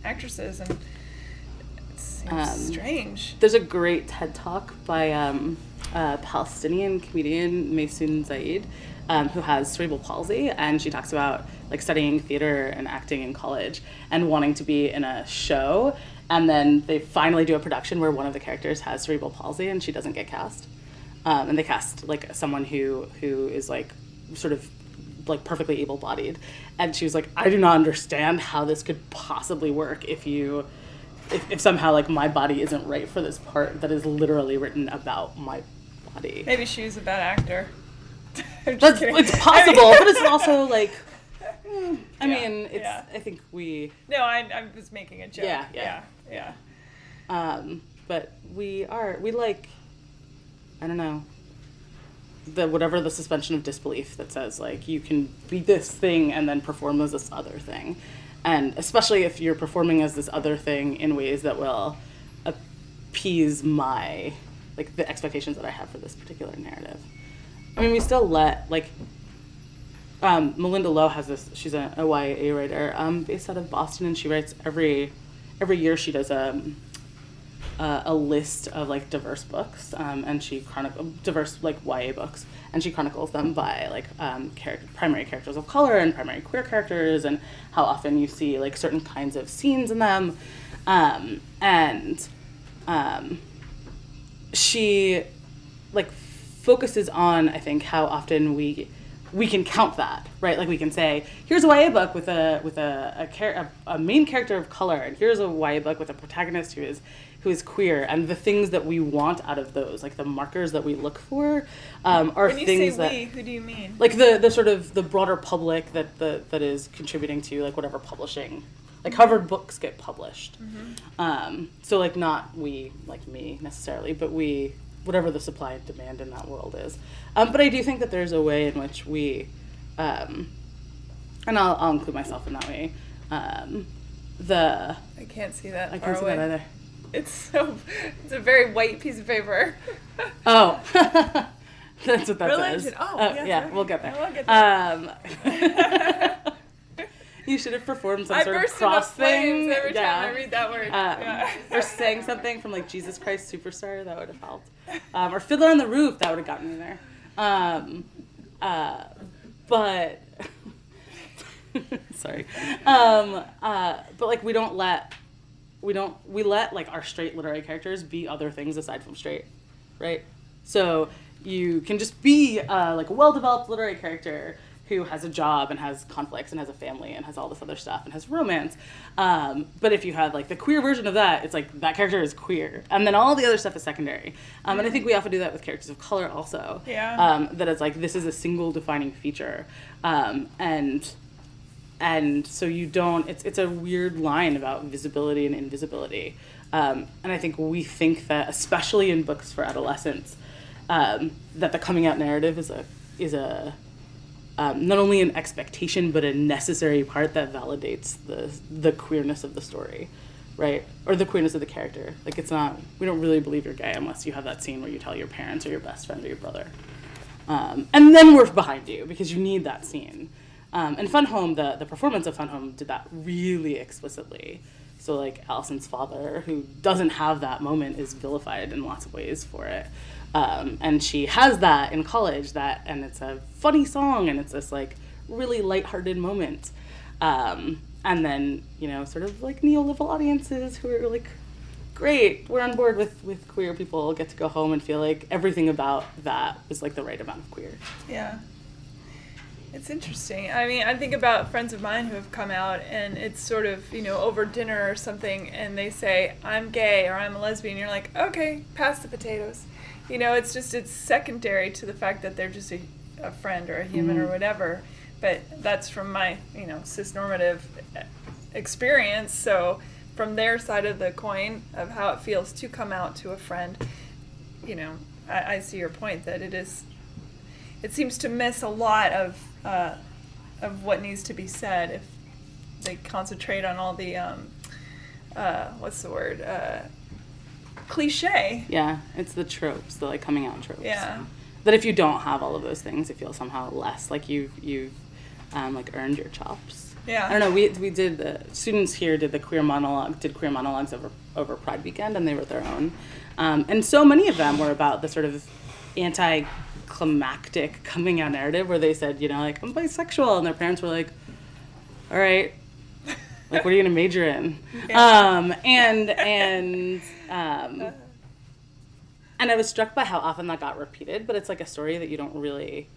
actresses, and it seems strange. There's a great TED Talk by a Palestinian comedian, Maysoon Zaid, who has cerebral palsy, and she talks about like studying theater and acting in college and wanting to be in a show, and then they finally do a production where one of the characters has cerebral palsy and she doesn't get cast, and they cast like someone who is like sort of like perfectly able-bodied, and she was like, I do not understand how this could possibly work if somehow like my body isn't right for this part that is literally written about my body. Maybe she was a bad actor. It's possible, but it's also like, I mean, it's. Yeah. I think we. No, I was making a joke. Yeah. But we like, I don't know, whatever the suspension of disbelief that says like you can be this thing and then perform as this other thing, and especially if you're performing as this other thing in ways that will appease my like the expectations that I have for this particular narrative. I mean, we still let, like, Melinda Lowe has this, she's a YA writer based out of Boston, and she writes every year she does a list of like diverse books, and she diverse like YA books, and she chronicles them by like primary characters of color and primary queer characters, and how often you see like certain kinds of scenes in them, and she like focuses on, I think, how often we can count that, right? Like we can say, here's a YA book with a main character of color, and here's a YA book with a protagonist who is queer, and the things that we want out of those, like the markers that we look for, are when you things say that we, who do you mean? like the sort of the broader public that is contributing to like whatever publishing, like Harvard books get published. So like not we, like me necessarily, but we, whatever the supply and demand in that world is. But I do think that there's a way in which we, and I'll include myself in that way. I can't see that. I can't see that either. It's a very white piece of paper. Oh, that's what that really? says. Oh, yeah, sorry. we'll get there. We'll get there. You should have performed some I sort of burst cross into flames thing. every time I read that word. Or sang something from like Jesus Christ Superstar, that would have helped. Or Fiddler on the Roof, that would have gotten me there. But sorry. But like we let like our straight literary characters be other things aside from straight, right? So you can just be like a well-developed literary character who has a job and has conflicts and has a family and has all this other stuff and has romance. But if you have like the queer version of that, it's like that character is queer. And then all the other stuff is secondary. And I think we often do that with characters of color also. Yeah. That it's like, this is a single defining feature. And so you don't, it's a weird line about visibility and invisibility. And I think we think that, especially in books for adolescents, that the coming out narrative is a not only an expectation, but a necessary part that validates the queerness of the story, right? Or the queerness of the character. Like it's not, we don't really believe you're gay unless you have that scene where you tell your parents or your best friend or your brother. And then we're behind you because you need that scene. And Fun Home, the performance of Fun Home did that really explicitly. So like Allison's father, who doesn't have that moment, is vilified in lots of ways for it. And she has that in college, and it's a funny song, and it's this like really lighthearted moment. And then, sort of like neoliberal audiences who are like, great, we're on board with queer people, get to go home and feel like everything about that is like the right amount of queer. Yeah. It's interesting. I mean, I think about friends of mine who have come out, and it's sort of, over dinner or something, and they say, I'm gay or I'm a lesbian. You're like, okay, pass the potatoes. It's secondary to the fact that they're just a friend or a human or whatever. But that's from my, cis-normative experience. So from their side of the coin of how it feels to come out to a friend, I see your point that it seems to miss a lot of what needs to be said if they concentrate on all the what's the word, cliche. Yeah, it's the tropes, the like coming out tropes. Yeah. That if you don't have all of those things, you feel somehow less like you've like earned your chops. Yeah. I don't know. We did, the students here did queer monologues over Pride Weekend, and they wrote their own, and so many of them were about the sort of anticlimactic coming out narrative where they said, like, I'm bisexual, and their parents were like, all right, like, what are you gonna major in? Yeah. And I was struck by how often that got repeated, but it's like a story that you don't really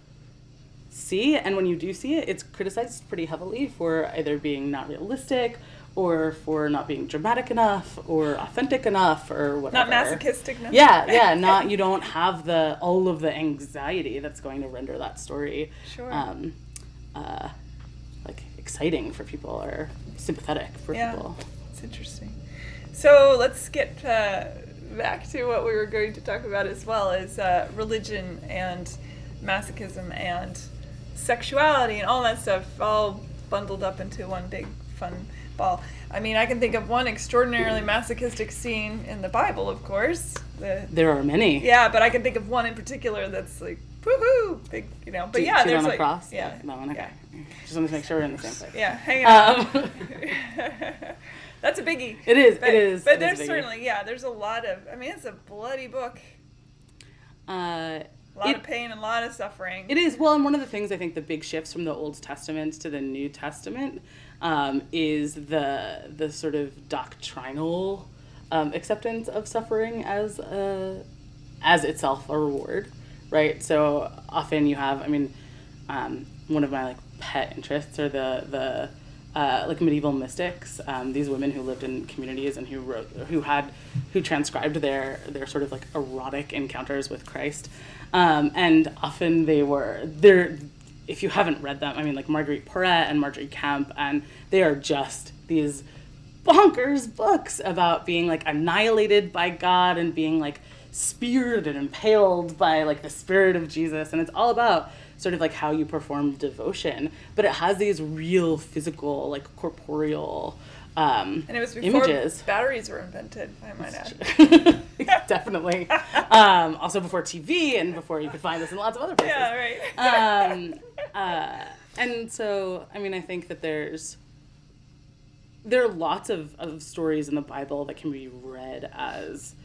see, and when you do see it, it's criticized pretty heavily for either being not realistic or for not being dramatic enough or authentic enough or whatever. Not masochistic enough. Yeah, you don't have all of the anxiety that's going to render that story like exciting for people or sympathetic for people. It's interesting. So let's get back to what we were going to talk about as well, is religion and masochism and sexuality and all that stuff all bundled up into one big fun ball. I mean, I can think of one extraordinarily masochistic scene in the Bible, of course. There are many. Yeah, but I can think of one in particular that's like, woohoo, big, But there's on like, a cross? Yeah. That one, okay. Yeah. Just wanted to make sure we're in the same place. Yeah, hang on. That's a biggie. It is. But, it is. But it there's is a biggie. certainly, there's a lot of, I mean, it's a bloody book. A lot of pain and a lot of suffering. It is. Well, and one of the things I think the big shifts from the Old Testament to the New Testament is the sort of doctrinal acceptance of suffering as itself a reward, right? So often you have, I mean, one of my like pet interests are the like medieval mystics, these women who lived in communities and who transcribed their sort of like erotic encounters with Christ, and often they're if you haven't read them, I mean, like Marguerite Porret and Marjorie Kemp, and they are just these bonkers books about being like annihilated by God and being like speared and impaled by like the spirit of Jesus, and it's all about sort of like how you perform devotion, but it has these real physical, like corporeal and it was before images. Batteries were invented, I might add. Definitely. Also before TV and before you could find this in lots of other places. Yeah, right. And so, I mean, I think that there are lots of stories in the Bible that can be read as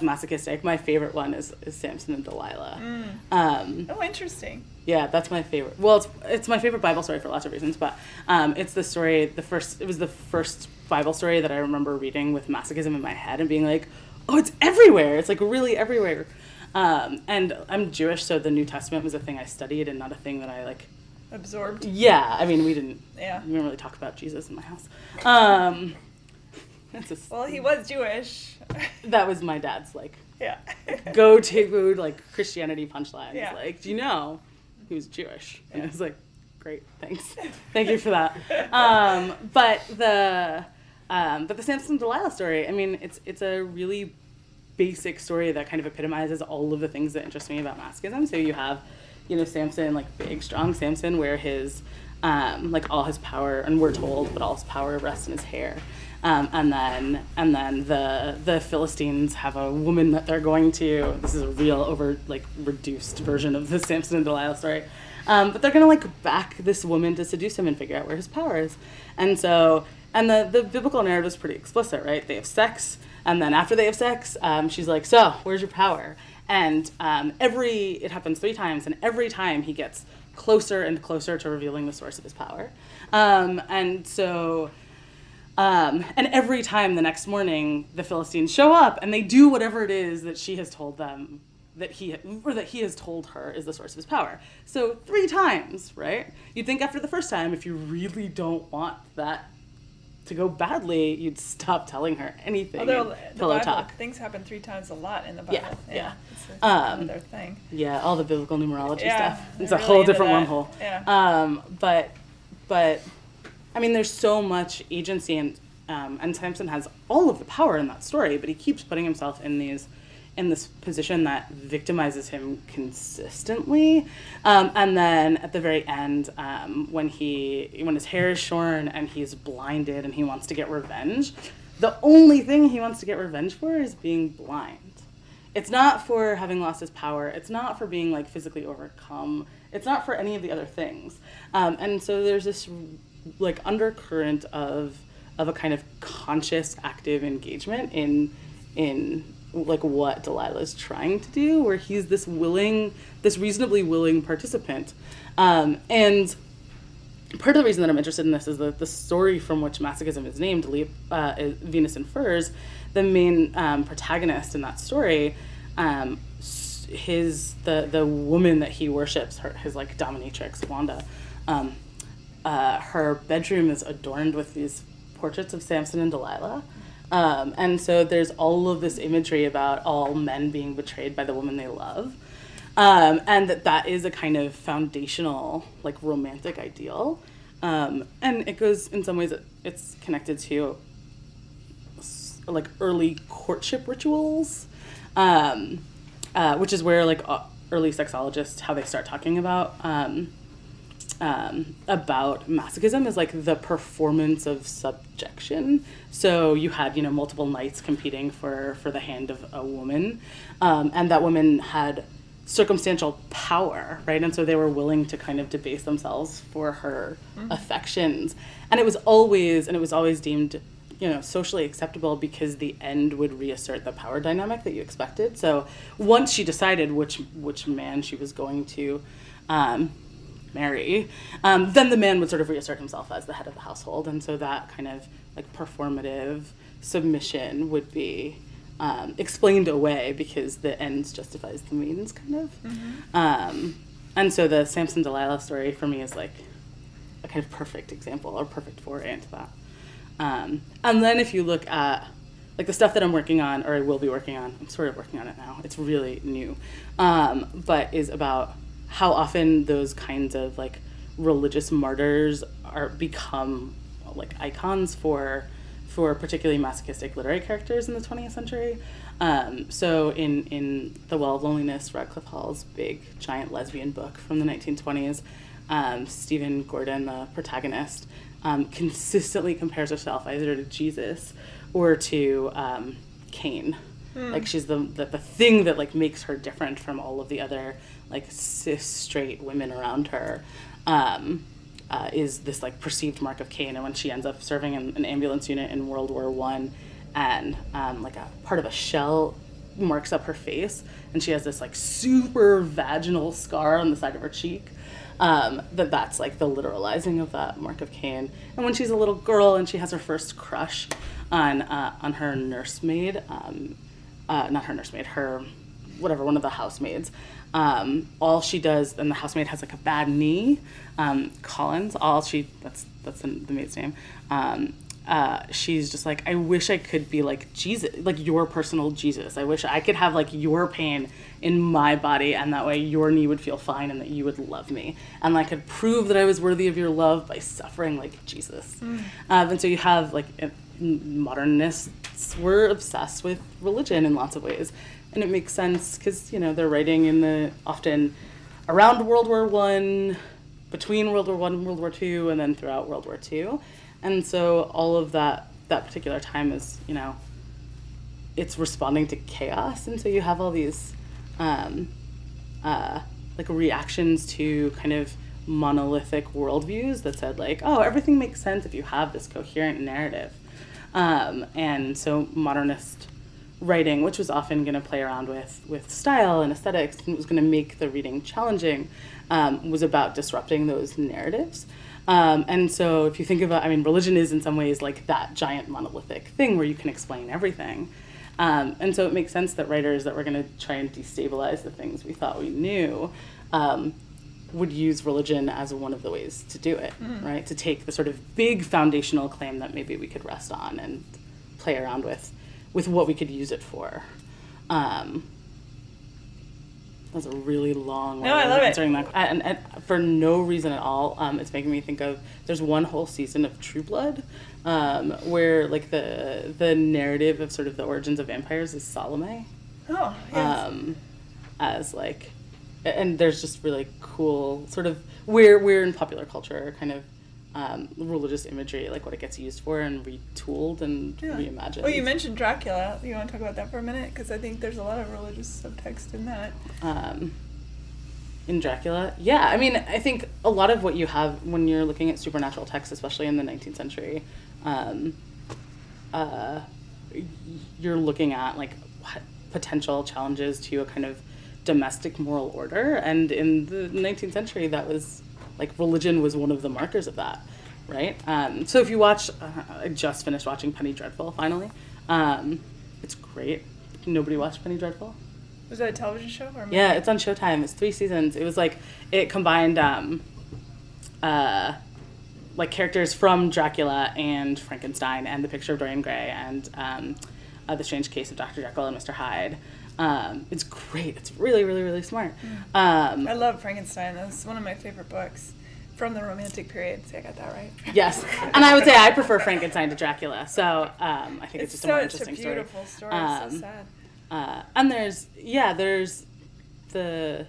masochistic. My favorite one is Samson and Delilah. Oh, interesting. Yeah, that's my favorite. Well, it's my favorite Bible story for lots of reasons, but it's the story, it was the first Bible story that I remember reading with masochism in my head and being like, oh, it's everywhere. It's like really everywhere. And I'm Jewish, so the New Testament was a thing I studied and not a thing that I like absorbed. Yeah, I mean, we didn't really talk about Jesus in my house. Well, he was Jewish. That was my dad's like go-to like Christianity punchline. Yeah. He's like, do you know who's Jewish? And I was like, great, thanks. Thank you for that. But the Samson and Delilah story, I mean, it's a really basic story that kind of epitomizes all of the things that interest me about masochism. So you have, Samson, like big, strong Samson, where his, like all his power, and we're told, but all his power rests in his hair. And then the Philistines have a woman that they're going to. This is a real reduced version of the Samson and Delilah story. But they're gonna like back this woman to seduce him and figure out where his power is. And so, and the biblical narrative is pretty explicit, right? They have sex, and then after they have sex, she's like, so where's your power? And it happens 3 times, and every time he gets closer and closer to revealing the source of his power. And every time the next morning, the Philistines show up and they do whatever it is that she has told them that he has told her is the source of his power. So 3 times, right? You'd think after the first time, if you really don't want that to go badly, you'd stop telling her anything. Although pillow talk. Things happen 3 times a lot in the Bible. Yeah. It's another thing. Yeah, all the biblical numerology stuff. It's really a whole different that. wormhole. Yeah. But I mean, there's so much agency, and Samson has all of the power in that story, but he keeps putting himself in this position that victimizes him consistently. And then at the very end, when his hair is shorn and he's blinded and he wants to get revenge, the only thing he wants to get revenge for is being blind. It's not for having lost his power. It's not for being like physically overcome. It's not for any of the other things. And so there's this like undercurrent of a kind of conscious, active engagement in like what Delilah is trying to do, where he's this reasonably willing participant. And part of the reason that I'm interested in this is that the story from which masochism is named, Venus in Furs, the main protagonist in that story, the woman that he worships, his like dominatrix, Wanda, her bedroom is adorned with these portraits of Samson and Delilah. And so there's all of this imagery about all men being betrayed by the woman they love. And that is a kind of foundational, like, romantic ideal. And it goes, in some ways, it's connected to, like, early courtship rituals, which is where, like, early sexologists, how they start talking about masochism is like the performance of subjection. So you had, multiple knights competing for the hand of a woman, and that woman had circumstantial power, right? And so they were willing to kind of debase themselves for her affections. And it was always deemed, socially acceptable because the end would reassert the power dynamic that you expected. So once she decided which man she was going to marry, then the man would sort of reassert himself as the head of the household. And so that kind of like performative submission would be explained away because the ends justifies the means, kind of. And so the Samson Delilah story for me is like a kind of perfect example or perfect foray into that. And then if you look at like the stuff that I'm working on, or I will be working on, I'm sort of working on it now, it's really new, but is about how often those kinds of like religious martyrs become like icons for particularly masochistic literary characters in the 20th century. So in The Well of Loneliness, Radcliffe Hall's big giant lesbian book from the 1920s, Stephen Gordon, the protagonist, consistently compares herself either to Jesus or to Cain. Like she's the thing that like makes her different from all of the other like cis straight women around her. Is this like perceived mark of Cain, and when she ends up serving in an ambulance unit in World War I, and like a part of a shell marks up her face, and she has this like super vaginal scar on the side of her cheek, that's like the literalizing of that mark of Cain. And when she's a little girl and she has her first crush on her nursemaid, not her nursemaid, her whatever, one of the housemaids. All she does, and the housemaid has like a bad knee, Collins, that's the maid's name, she's just like, I wish I could be like Jesus, like your personal Jesus. I wish I could have like your pain in my body, and that way your knee would feel fine and that you would love me. And I could prove that I was worthy of your love by suffering like Jesus. And so you have like, modernists were obsessed with religion in lots of ways. And it makes sense because, they're writing often around World War I, between World War I and World War II, and then throughout World War II. And so all of that particular time is, it's responding to chaos. And so you have all these like reactions to kind of monolithic worldviews that said like, oh, everything makes sense if you have this coherent narrative. And so modernist writing, which was often going to play around with style and aesthetics, and was going to make the reading challenging, was about disrupting those narratives. And so if you think about, religion is in some ways like that giant monolithic thing where you can explain everything. And so it makes sense that writers that were going to try and destabilize the things we thought we knew would use religion as one of the ways to do it, right? To take the sort of big foundational claim that maybe we could rest on and play around with what we could use it for. That's a really long way of answering that. And for no reason at all, it's making me think of, there's one whole season of True Blood where like the narrative of sort of the origins of vampires is Salome. Oh, yes. As like, and there's just really cool sort of, we're in popular culture kind of religious imagery, like what it gets used for and retooled and reimagined. Well, you mentioned Dracula. You want to talk about that for a minute? Because I think there's a lot of religious subtext in that. In Dracula? Yeah, I think a lot of what you have when you're looking at supernatural texts, especially in the 19th century, you're looking at like potential challenges to a kind of domestic moral order. And in the 19th century, that was like religion was one of the markers of that, right? So if you watch, I just finished watching Penny Dreadful finally. It's great. Nobody watched Penny Dreadful? Was that a television show? Or yeah, it's on Showtime. It's 3 seasons. It was like, it combined like characters from Dracula and Frankenstein and The Picture of Dorian Gray and The Strange Case of Dr. Jekyll and Mr. Hyde. It's great. It's really, really, really smart. I love Frankenstein. That's one of my favorite books from the Romantic period. See, I got that right. Yes. And I would say I prefer Frankenstein to Dracula. So I think it's just a more interesting story. It's a beautiful story. It's so sad. And there's the...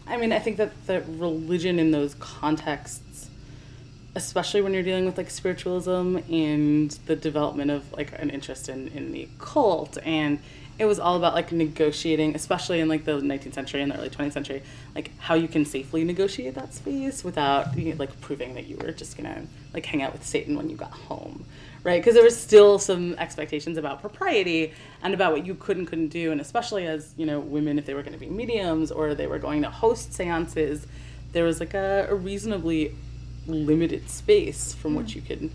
I think that the religion in those contexts especially when you're dealing with like spiritualism and the development of like an interest in the occult. And it was all about like negotiating, especially in like the 19th century and the early 20th century, like how you can safely negotiate that space without like proving that you were just gonna like hang out with Satan when you got home, right? Because there was still some expectations about propriety and about what you could and couldn't do, and especially as, you know, women, if they were going to be mediums or they were going to host seances, there was like a reasonably limited space from which you could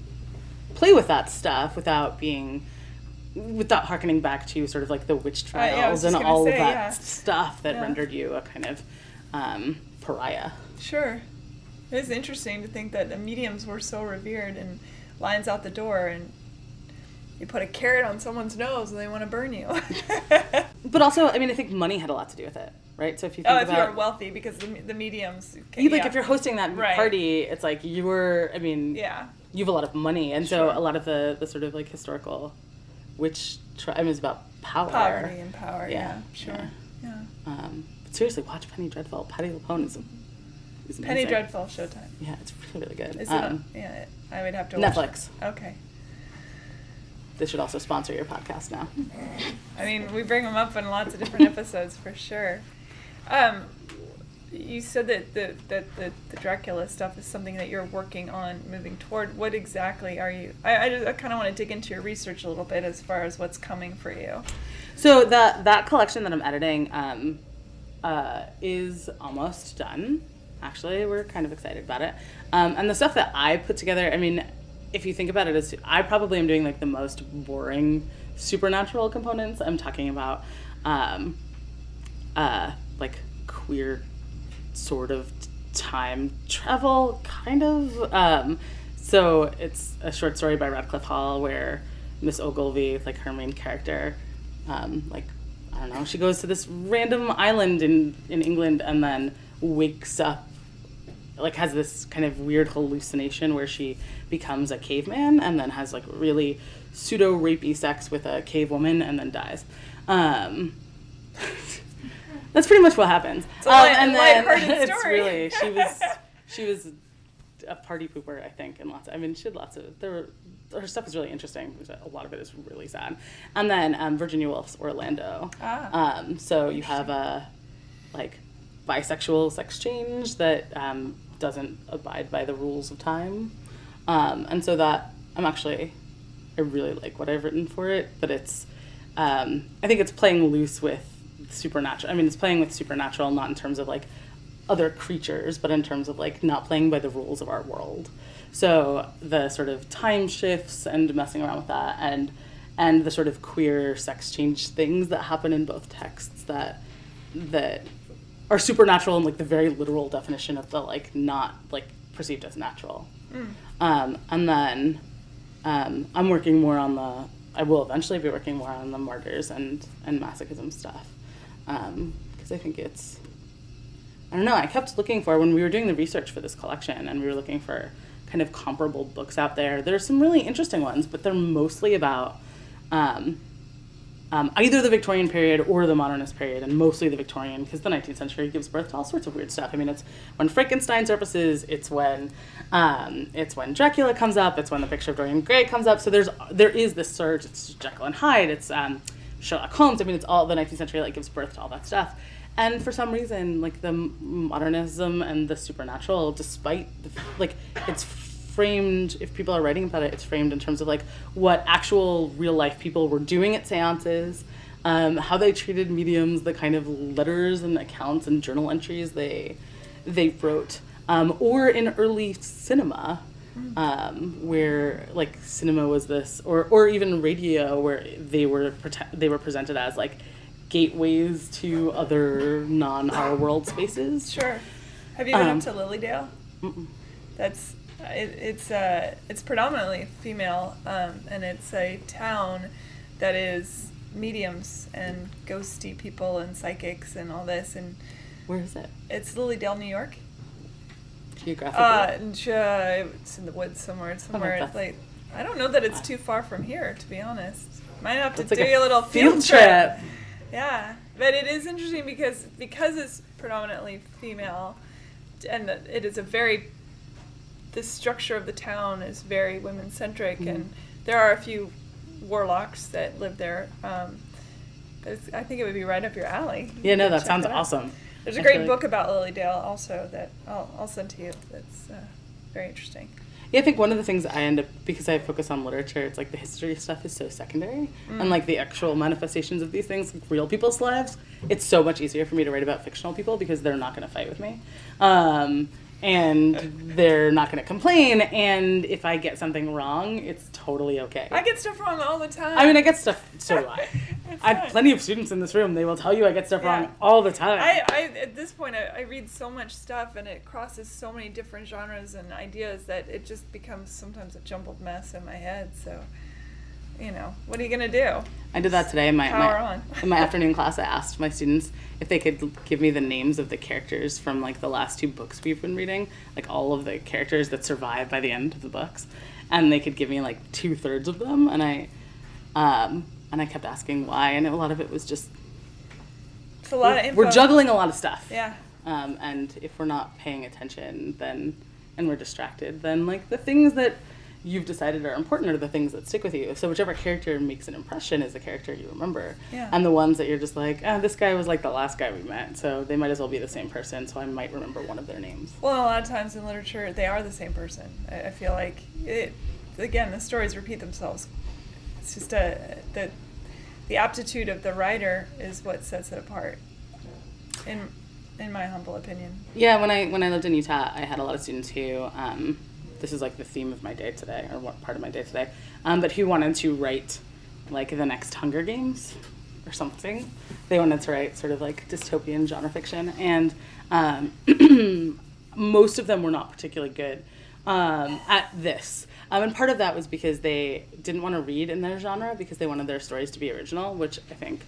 play with that stuff without hearkening back to sort of like the witch trials and all of that stuff that rendered you a kind of pariah. Sure. It is interesting to think that the mediums were so revered and lines out the door, and you put a carrot on someone's nose and they want to burn you. But also, I mean, I think money had a lot to do with it, right? So if you think if you're wealthy, because the mediums... if you're hosting that party, it's like you have a lot of money. And so a lot of the sort of like historical witch is about power. Poverty and power, sure. Yeah. But seriously, watch Penny Dreadful. Patti LuPone is amazing. Penny Dreadful, Showtime. Yeah, it's really, really good. Is it I would have to watch Netflix. It. Okay. They should also sponsor your podcast now. I mean, we bring them up in lots of different episodes for sure. You said that the Dracula stuff is something that you're working on moving toward. What exactly are you... I kind of want to dig into your research a little bit as far as what's coming for you. So that collection that I'm editing is almost done. Actually, we're kind of excited about it. And the stuff that I put together, I mean, if you think about it, I probably am doing like the most boring supernatural components. I'm talking about like queer sort of time travel, kind of. So it's a short story by Radcliffe Hall where Miss Ogilvy, like her main character, like, I don't know, she goes to this random island in England and then wakes up, like has this kind of weird hallucination where she becomes a caveman and then has like really pseudo rapey sex with a cave woman and then dies. That's pretty much what happens. It's lighthearted it's story. Really, she was a party pooper, I think, and she had lots of, her stuff is really interesting. A lot of it is really sad. And then Virginia Woolf's Orlando. So you have a like bisexual sex change that doesn't abide by the rules of time. And so that I really like what I've written for it, but it's, I think it's playing loose with supernatural. I mean, it's playing with supernatural, not in terms of like other creatures, but in terms of like not playing by the rules of our world. So the sort of time shifts and messing around with that, and the sort of queer sex change things that happen in both texts that are supernatural in like the very literal definition of the like not like perceived as natural. And then I'm working more on I will eventually be working more on the martyrs and masochism stuff, because I think it's, I don't know, I kept looking for, when we were doing the research for this collection and we were looking for kind of comparable books out there, there's some really interesting ones, but they're mostly about either the Victorian period or the Modernist period, and mostly the Victorian, because the 19th century gives birth to all sorts of weird stuff. I mean, it's when Frankenstein surfaces, it's when Dracula comes up, it's when the picture of Dorian Gray comes up. So there is this surge. It's Jekyll and Hyde, it's Sherlock Holmes. I mean, it's all the 19th century like gives birth to all that stuff. And for some reason, like the modernism and the supernatural, despite it's framed, if people are writing about it, it's framed in terms of like what actual real life people were doing at seances, how they treated mediums, the kind of letters and accounts and journal entries they wrote, or in early cinema, where like cinema was this, or even radio, where they were presented as like gateways to other non-our world spaces. Sure. Have you been up to Lilydale? Mm-mm. That's it's predominantly female, and it's a town that is mediums and ghosty people and psychics and all this. And where is it? It's Lilydale, New York. Geographically? It's in the woods somewhere. Like, I don't know that it's too far from here, to be honest. Might have to do a little field trip. Yeah, but it is interesting because it's predominantly female, and it is a very the structure of the town is very women-centric, and there are a few warlocks that live there. I think it would be right up your alley. Yeah, no, that sounds awesome. There's a great book about Lilydale also that I'll send to you. That's very interesting. Yeah, I think one of the things I end up, because I focus on literature, it's like the history stuff is so secondary. And like the actual manifestations of these things, like real people's lives, it's so much easier for me to write about fictional people because they're not going to fight with me. And they're not going to complain. And if I get something wrong, it's totally okay. I get stuff wrong all the time. I mean, I get stuff, so do I. I have plenty of students in this room. They will tell you I get stuff wrong all the time. I at this point, I read so much stuff, and it crosses so many different genres and ideas that it just becomes sometimes a jumbled mess in my head. So, what are you going to do? I did that today in my afternoon class. I asked my students if they could give me the names of the characters from like the last 2 books we've been reading, like all of the characters that survive by the end of the books, and they could give me like 2/3 of them, and I kept asking why, and a lot of it was just it's a lot of info. We're juggling a lot of stuff. Yeah. And if we're not paying attention, and we're distracted, then like the things that you've decided are important are the things that stick with you. So whichever character makes an impression is the character you remember. Yeah. And the ones that you're just like, this guy was like the last guy we met, so they might as well be the same person, so I might remember one of their names. Well, a lot of times in literature, they are the same person. I feel like, again, the stories repeat themselves. It's just the aptitude of the writer is what sets it apart, in my humble opinion. Yeah, when I lived in Utah, I had a lot of students who, this is like the theme of my day today, or what part of my day today, but who wanted to write like the next Hunger Games or something. They wanted to write sort of like dystopian genre fiction, and most of them were not particularly good at this. And part of that was because they didn't want to read in their genre because they wanted their stories to be original, which I think,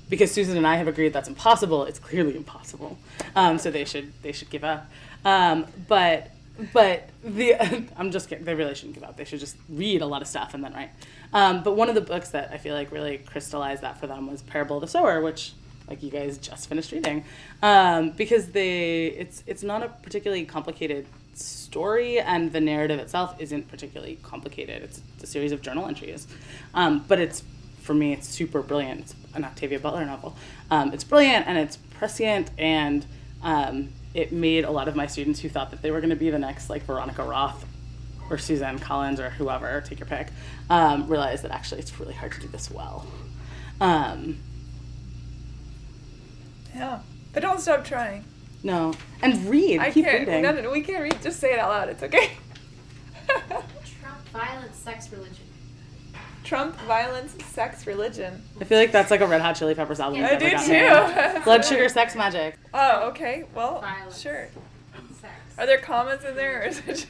because Susan and I have agreed that's impossible, it's clearly impossible. So they should give up. But I'm just kidding. They really shouldn't give up. They should just read a lot of stuff and then write. But one of the books that I feel like really crystallized that for them was Parable of the Sower, which like you guys just finished reading, because it's not a particularly complicated story, and the narrative itself isn't particularly complicated. It's a series of journal entries, but for me it's super brilliant. It's an Octavia Butler novel. It's brilliant and it's prescient, and it made a lot of my students who thought that they were going to be the next like Veronica Roth or Suzanne Collins or whoever, take your pick, realize that actually it's really hard to do this well. Yeah, but don't stop trying. No, and read. Keep reading. No, we can't read. Just say it out loud. It's okay. Trump, violence, sex, religion. Trump, violence, sex, religion. I feel like that's like a Red Hot Chili Peppers album. I do too. Blood, sugar, sex, magic. Oh, okay. Well, Violence. Sure. Sex. Are there commas in there, or is it?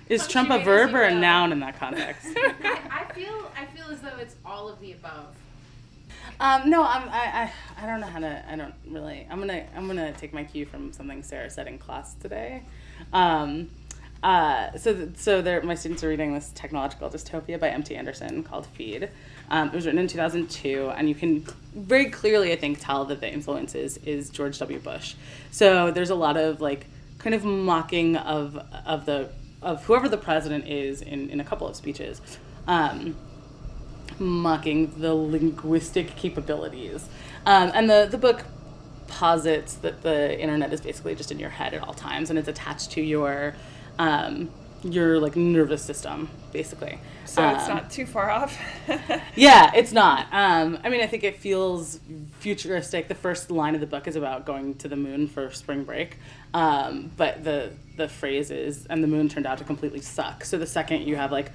Is Trump a verb or a noun in that context? I feel as though it's all of the above. No, I don't know how to. I don't really. I'm gonna take my cue from something Sarah said in class today. My students are reading this technological dystopia by M.T. Anderson called Feed. It was written in 2002, and you can very clearly, I think, tell that the influence is George W. Bush. So there's a lot of like kind of mocking of whoever the president is in a couple of speeches. Mocking the linguistic capabilities. And the book posits that the internet is basically just in your head at all times, and it's attached to your like nervous system, basically. So it's not too far off. Yeah, it's not. I mean, I think it feels futuristic. The first line of the book is about going to the moon for spring break, but the phrase is, and the moon turned out to completely suck. So the second you have like,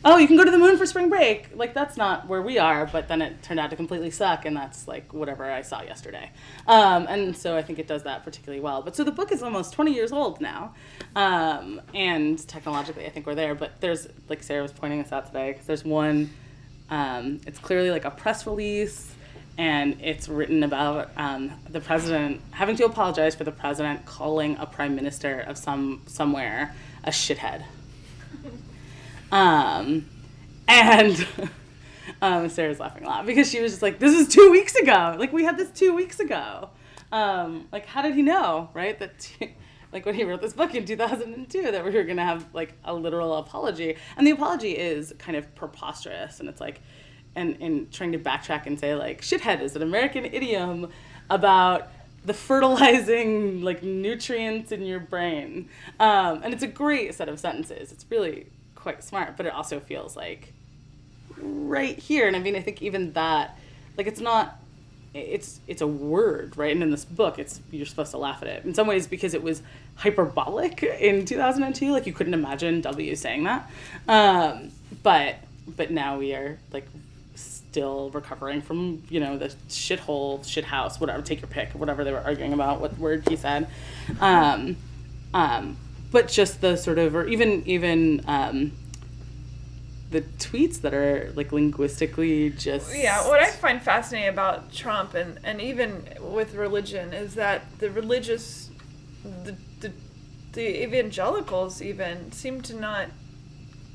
oh, you can go to the moon for spring break. Like, that's not where we are, but then it turned out to completely suck, and that's, like, whatever I saw yesterday. And so I think it does that particularly well. But so the book is almost 20 years old now, and technologically I think we're there. But there's, like Sarah was pointing us out today, because there's one, it's clearly like a press release, and it's written about the president having to apologize for the president calling a prime minister of somewhere a shithead. And Sarah's laughing a lot because she was just like, this is 2 weeks ago. Like, we had this 2 weeks ago. Like, how did he know, right? like when he wrote this book in 2002, that we were going to have like a literal apology. And the apology is kind of preposterous. And it's like, and trying to backtrack and say like, shithead is an American idiom about the fertilizing like nutrients in your brain. And it's a great set of sentences. It's really quite smart, but it also feels like right here. And I mean, I think even that, like, it's not, it's a word, right? And in this book, you're supposed to laugh at it. In some ways, because it was hyperbolic in 2002, like you couldn't imagine W saying that. But now we are like still recovering from, you know, the shithole, shit house, whatever, take your pick, whatever they were arguing about, what word he said. But just the sort of, or even the tweets that are like linguistically just... Yeah, what I find fascinating about Trump and even with religion is that the religious, the evangelicals even seem to not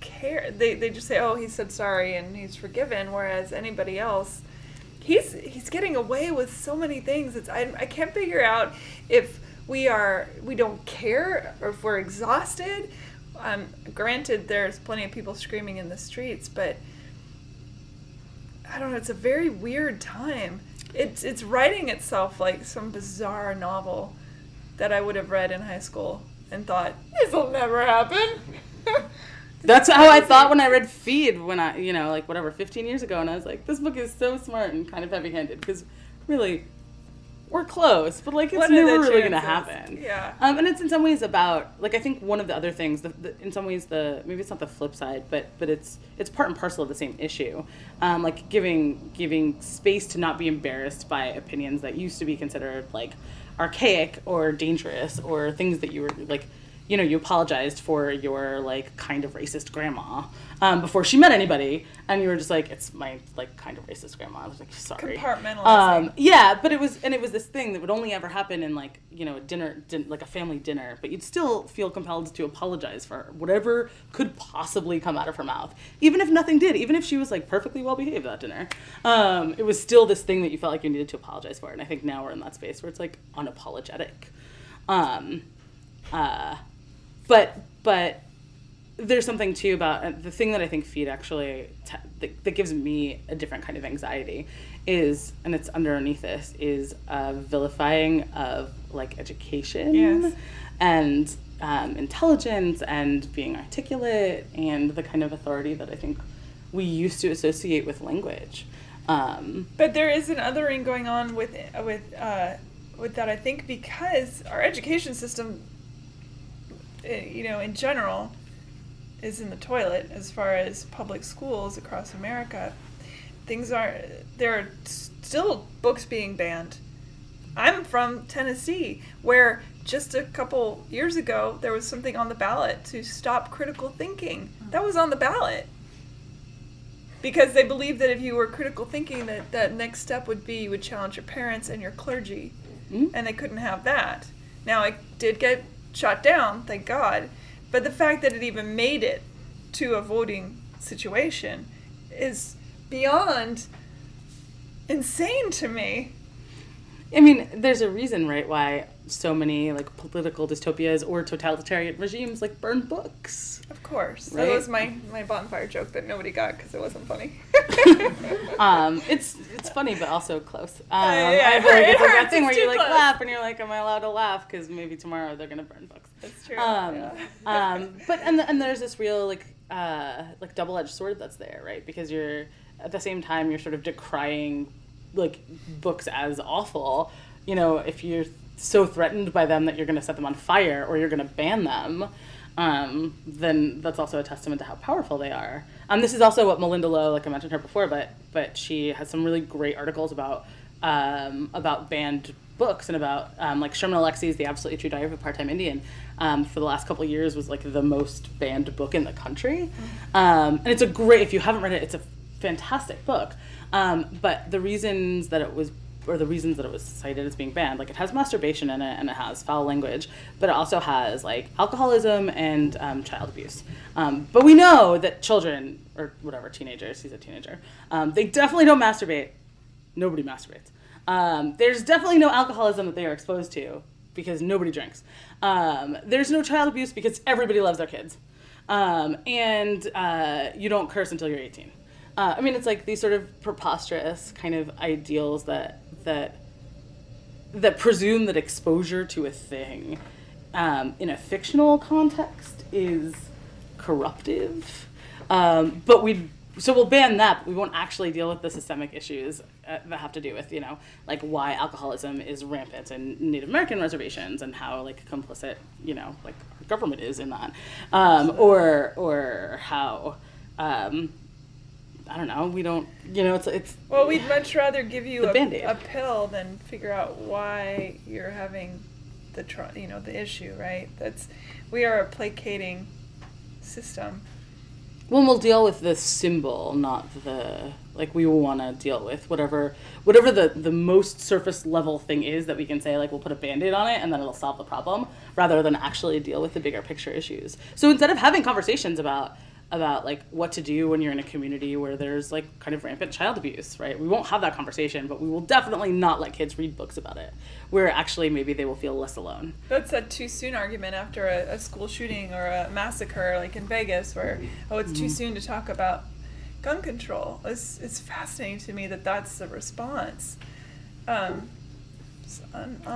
care. They just say, oh, he said sorry and he's forgiven, whereas anybody else, he's getting away with so many things. I can't figure out if we don't care or if we're exhausted. Granted, there's plenty of people screaming in the streets, but I don't know, it's a very weird time. It's writing itself like some bizarre novel that I would have read in high school and thought, this'll never happen. That's how I thought when I read Feed when I, you know, like whatever, 15 years ago, and I was like, this book is so smart and kind of heavy-handed, because really, we're close, but like it's never really going to happen. Yeah. And it's in some ways about, like, I think one of the other things, in some ways maybe it's not the flip side, but it's part and parcel of the same issue. Like giving space to not be embarrassed by opinions that used to be considered like archaic or dangerous, or things that you were like, you know, you apologized for your like kind of racist grandma before she met anybody, and you were just like, it's my like kind of racist grandma. I was like, sorry. Compartmentalizing. Yeah, but it was this thing that would only ever happen in like, you know, like a family dinner, but you'd still feel compelled to apologize for whatever could possibly come out of her mouth, even if nothing did, even if she was like perfectly well behaved at dinner. It was still this thing that you felt like you needed to apologize for, and I think now we're in that space where it's like unapologetic. But there's something too about the thing that I think Feed actually that gives me a different kind of anxiety is, and it's underneath this, is vilifying of like education. Yes. And intelligence and being articulate and the kind of authority that I think we used to associate with language. But there is an othering going on with that, I think, because our education system, you know, in general, is in the toilet as far as public schools across America. There are still books being banned. I'm from Tennessee, where just a couple years ago, there was something on the ballot to stop critical thinking. That was on the ballot. Because they believed that if you were critical thinking, that next step would be you would challenge your parents and your clergy. Mm-hmm. And they couldn't have that. Now, it did get shot down, thank God. But the fact that it even made it to a voting situation is beyond insane to me. I mean, there's a reason, right, why so many like political dystopias or totalitarian regimes like burn books. Of course. Right? That was my bonfire joke that nobody got because it wasn't funny. It's funny, but also close. Yeah, I feel like it's like that thing where you like close. laugh and you're like, am I allowed to laugh? Because maybe tomorrow they're gonna burn books. That's true. But and there's this real like double-edged sword that's there, right? Because you're at the same time you're sort of decrying like books as awful. You know, if you're so threatened by them that you're going to set them on fire or you're going to ban them, then that's also a testament to how powerful they are. This is also what Melinda Lowe, like I mentioned her before, but she has some really great articles about banned books and about like Sherman Alexie's The Absolutely True Diary of a Part-Time Indian for the last couple of years was like the most banned book in the country. And it's a great, if you haven't read it, it's a fantastic book. But the reasons that it was cited as being banned, like it has masturbation in it and it has foul language, but it also has like alcoholism and child abuse. But we know that children, or whatever, teenagers, he's a teenager, they definitely don't masturbate. Nobody masturbates. There's definitely no alcoholism that they are exposed to because nobody drinks. There's no child abuse because everybody loves their kids. And you don't curse until you're 18. I mean, it's like these sort of preposterous kind of ideals that presume that exposure to a thing in a fictional context is corruptive. But we'll ban that, but we won't actually deal with the systemic issues that have to do with, like why alcoholism is rampant in Native American reservations and how like complicit, like our government is in that. Or how, I don't know, we don't, it's. Well, we'd much rather give you a a pill than figure out why you're having the issue, right? We are a placating system. Well, we'll deal with the symbol, not we will want to deal with whatever the most surface level thing is that we can say, like, we'll put a Band-Aid on it and then it'll solve the problem, rather than actually deal with the bigger picture issues. So instead of having conversations about like what to do when you're in a community where there's like kind of rampant child abuse, right? We won't have that conversation, but we will definitely not let kids read books about it, where actually maybe they will feel less alone. That's a too soon argument after a school shooting or a massacre like in Vegas, where it's too soon to talk about gun control. It's fascinating to me that that's the response. I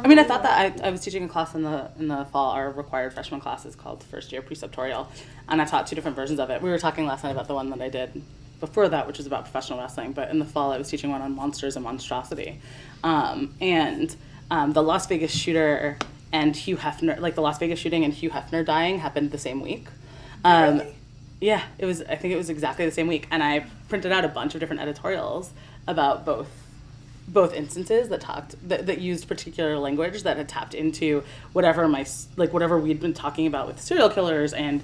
mean, I thought that I was teaching a class in the fall. Our required freshman class is called First Year Preceptorial, and I taught 2 different versions of it. We were talking last night about the one that I did before that, which was about professional wrestling, but in the fall I was teaching one on monsters and monstrosity. The Las Vegas shooter and Hugh Hefner, like the Las Vegas shooting and Hugh Hefner dying happened the same week. Really? Yeah, I think it was exactly the same week, and I printed out a bunch of different editorials about both instances that used particular language that had tapped into whatever we'd been talking about with serial killers and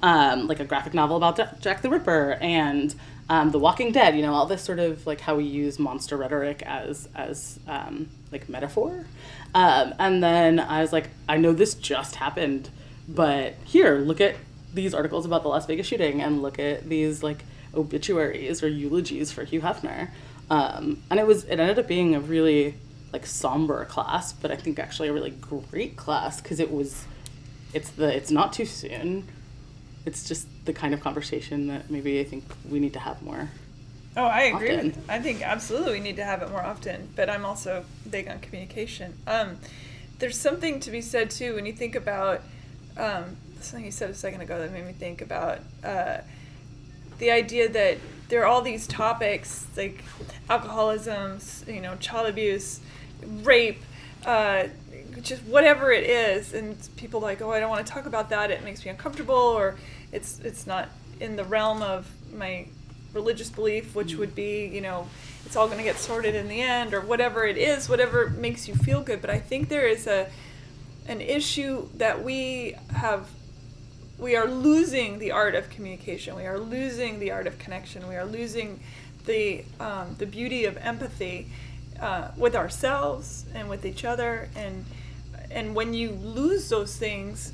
like a graphic novel about Jack the Ripper and The Walking Dead, all this sort of like how we use monster rhetoric as like metaphor. And then I was like, I know this just happened, but here, look at these articles about the Las Vegas shooting and look at these like obituaries or eulogies for Hugh Hefner. And it ended up being a really like somber class, but I think actually a really great class because it's not too soon. It's just the kind of conversation that maybe I think we need to have more. Oh, I agree. Often. I think absolutely we need to have it more often, but I'm also big on communication. There's something to be said too when you think about something you said a second ago that made me think about the idea that there are all these topics like alcoholism, child abuse, rape, just whatever it is, and people are like, oh, I don't want to talk about that. It makes me uncomfortable, or it's not in the realm of my religious belief, which would be, it's all going to get sorted in the end, or whatever it is, whatever makes you feel good. But I think there is an issue that we are losing the art of communication. We are losing the art of connection. We are losing the beauty of empathy with ourselves and with each other. And when you lose those things,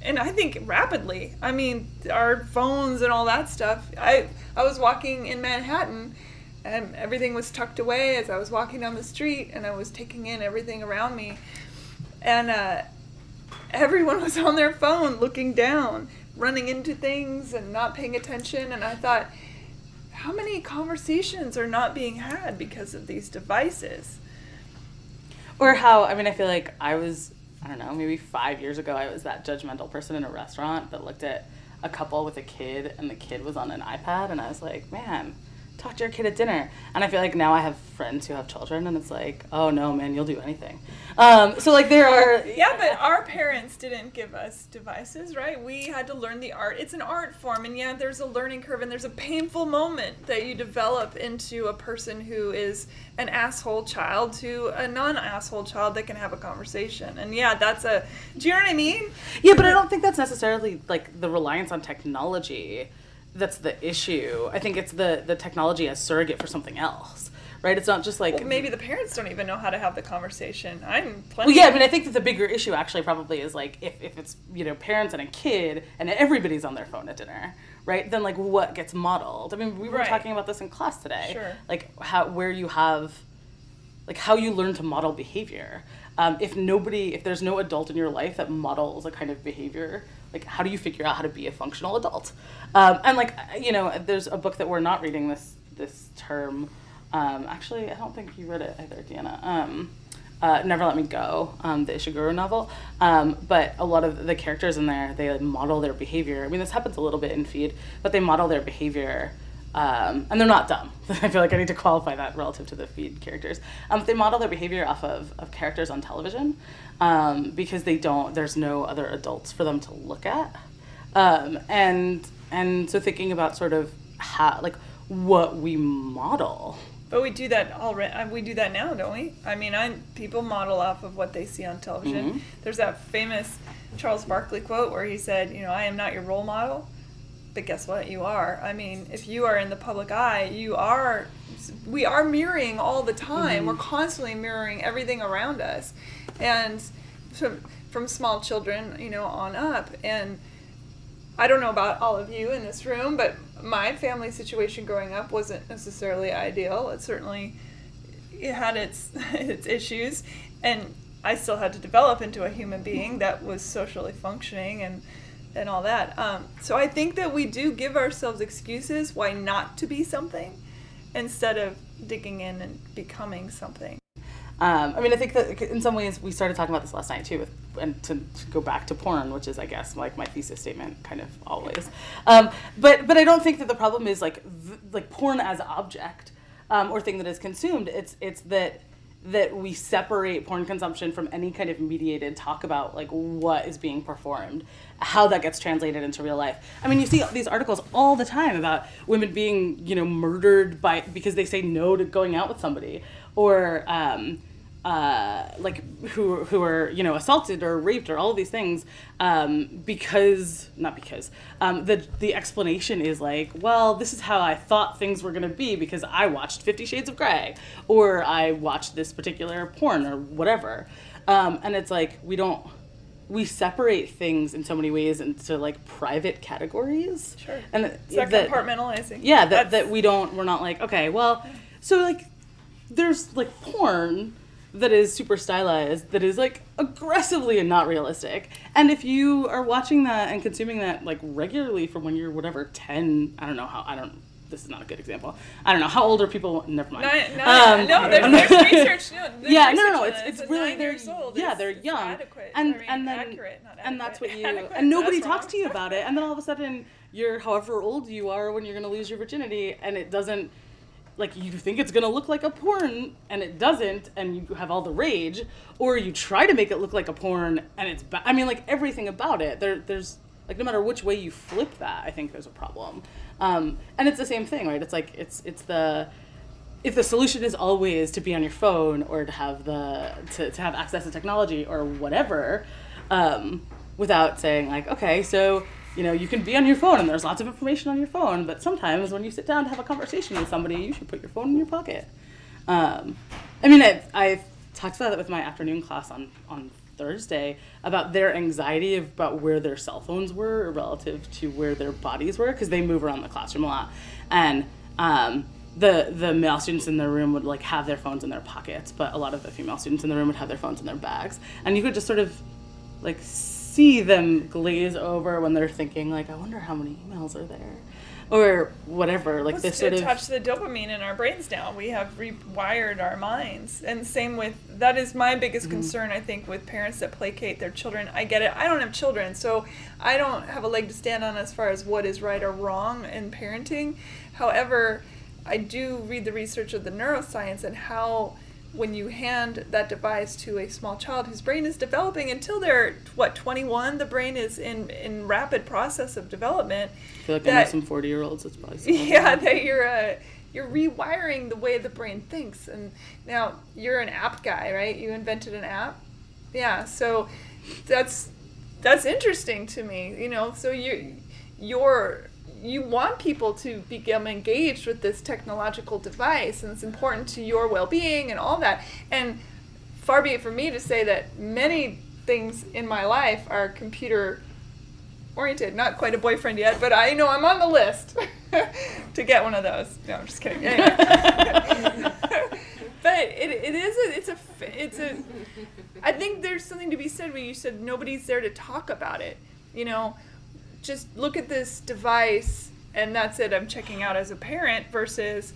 and I think rapidly, I mean, our phones and all that stuff. I was walking in Manhattan, and everything was tucked away as I was walking down the street, and I was taking in everything around me, and everyone was on their phone looking down, running into things and not paying attention. And I thought, how many conversations are not being had because of these devices? Or how, I feel like I don't know, maybe 5 years ago, I was that judgmental person in a restaurant that looked at a couple with a kid and the kid was on an iPad, and I was like, man, talk to your kid at dinner. And I feel like now I have friends who have children, and it's like, oh no, man, you'll do anything. So like there are... Yeah, but our parents didn't give us devices, right? We had to learn the art. It's an art form, and yeah, there's a learning curve, and there's a painful moment that you develop into a person who is an asshole child to a non-asshole child that can have a conversation. And yeah, do you know what I mean? Yeah, but I don't think that's necessarily like the reliance on technology that's the issue. I think it's the technology as surrogate for something else, right? It's not just like... Well, maybe the parents don't even know how to have the conversation. I'm plenty... Well, yeah, I think that the bigger issue actually probably is like if it's, parents and a kid and everybody's on their phone at dinner, right? Then like what gets modeled? We were talking about this in class today. Sure. Like where you have like how you learn to model behavior. If there's no adult in your life that models a kind of behavior, like how do you figure out how to be a functional adult? And like, you know, there's a book that we're not reading this term. Actually, I don't think you read it either, Deanna. Never Let Me Go, the Ishiguro novel. But a lot of the characters in there, they model their behavior. I mean, this happens a little bit in Feed, but they model their behavior, and they're not dumb. I feel like I need to qualify that relative to the Feed characters. They model their behavior off of characters on television, because there's no other adults for them to look at. And so thinking about sort of how, like, what we model. But we do that already. We do that now, don't we? I mean, people model off of what they see on television. Mm-hmm. There's that famous Charles Barkley quote where he said, you know, I am not your role model, but guess what? You are. I mean, if you are in the public eye, we are mirroring all the time. Mm-hmm. We're constantly mirroring everything around us. And from small children, you know, on up. And I don't know about all of you in this room, but my family situation growing up wasn't necessarily ideal. It had its issues, and I still had to develop into a human being that was socially functioning and all that. So I think that we do give ourselves excuses why not to be something instead of digging in and becoming something. I mean, I think that in some ways we started talking about this last night too, and to go back to porn, which is, I guess, like my thesis statement, kind of always. But I don't think that the problem is like porn as object or thing that is consumed. It's that we separate porn consumption from any kind of mediated talk about like what is being performed, how that gets translated into real life. I mean, you see these articles all the time about women being, you know, murdered because they say no to going out with somebody, or like who are, you know, assaulted or raped or all of these things, because the explanation is like, well, this is how I thought things were going to be because I watched 50 Shades of Grey, or I watched this particular porn or whatever. And it's like we separate things in so many ways into like private categories. Sure. And it's like compartmentalizing. Yeah, that we're not like, okay, well, so like there's like porn that is super stylized, that is like aggressively and not realistic. And if you are watching that and consuming that like regularly from when you're whatever 10, this is not a good example. I don't know, how old are people? Never mind. No, there's research. No, it's really, 9 years old. Yeah, they're young. Adequate. And accurate, not adequate. And that's what adequate, and nobody talks to you about it. And then all of a sudden you're however old you are when you're going to lose your virginity, and it doesn't, like, you think it's going to look like a porn, and it doesn't, and you have all the rage, or you try to make it look like a porn, and it's I mean, like, everything about it, there's, like, no matter which way you flip that, I think there's a problem. And it's the same thing, right? It's like, if the solution is always to be on your phone, or to have to have access to technology, or whatever, without saying, like, okay, so, you know, you can be on your phone and there's lots of information on your phone, but sometimes when you sit down to have a conversation with somebody, you should put your phone in your pocket. I mean, I talked about that with my afternoon class on Thursday, about their anxiety about where their cell phones were relative to where their bodies were, because they move around the classroom a lot. And the male students in the room would like have their phones in their pockets, but a lot of the female students in the room would have their phones in their bags. And you could just sort of like see them glaze over when they're thinking, like, I wonder how many emails are there, or whatever. Like, this sort of touch the dopamine in our brains now. We have rewired our minds, and same with that is my biggest concern. I think with parents that placate their children. I get it. I don't have children, so I don't have a leg to stand on as far as what is right or wrong in parenting. However, I do read the research of the neuroscience and how, when you hand that device to a small child whose brain is developing until they're, 21, the brain is in rapid process of development. I feel like I know some 40-year-olds, it's probably similar. Yeah, that you're rewiring the way the brain thinks. And now, you're an app guy, right? You invented an app? Yeah, so that's interesting to me, you know, so you want people to become engaged with this technological device, and it's important to your well-being and all that. And far be it from me to say that many things in my life are computer-oriented. Not quite a boyfriend yet, but I know I'm on the list to get one of those. No, I'm just kidding. Anyway. But I think there's something to be said when you said nobody's there to talk about it. You know, just look at this device and that's it, I'm checking out as a parent, versus,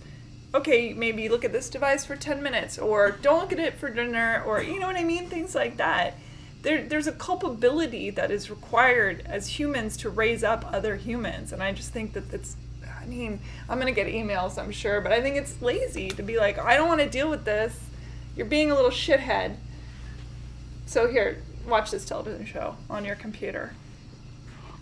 okay, maybe look at this device for 10 minutes, or don't look at it for dinner, or you know what I mean? Things like that. There's a culpability that is required as humans to raise up other humans. And I just think that I mean, I'm going to get emails, I'm sure, but I think it's lazy to be like, I don't want to deal with this. You're being a little shithead. So here, watch this television show on your computer.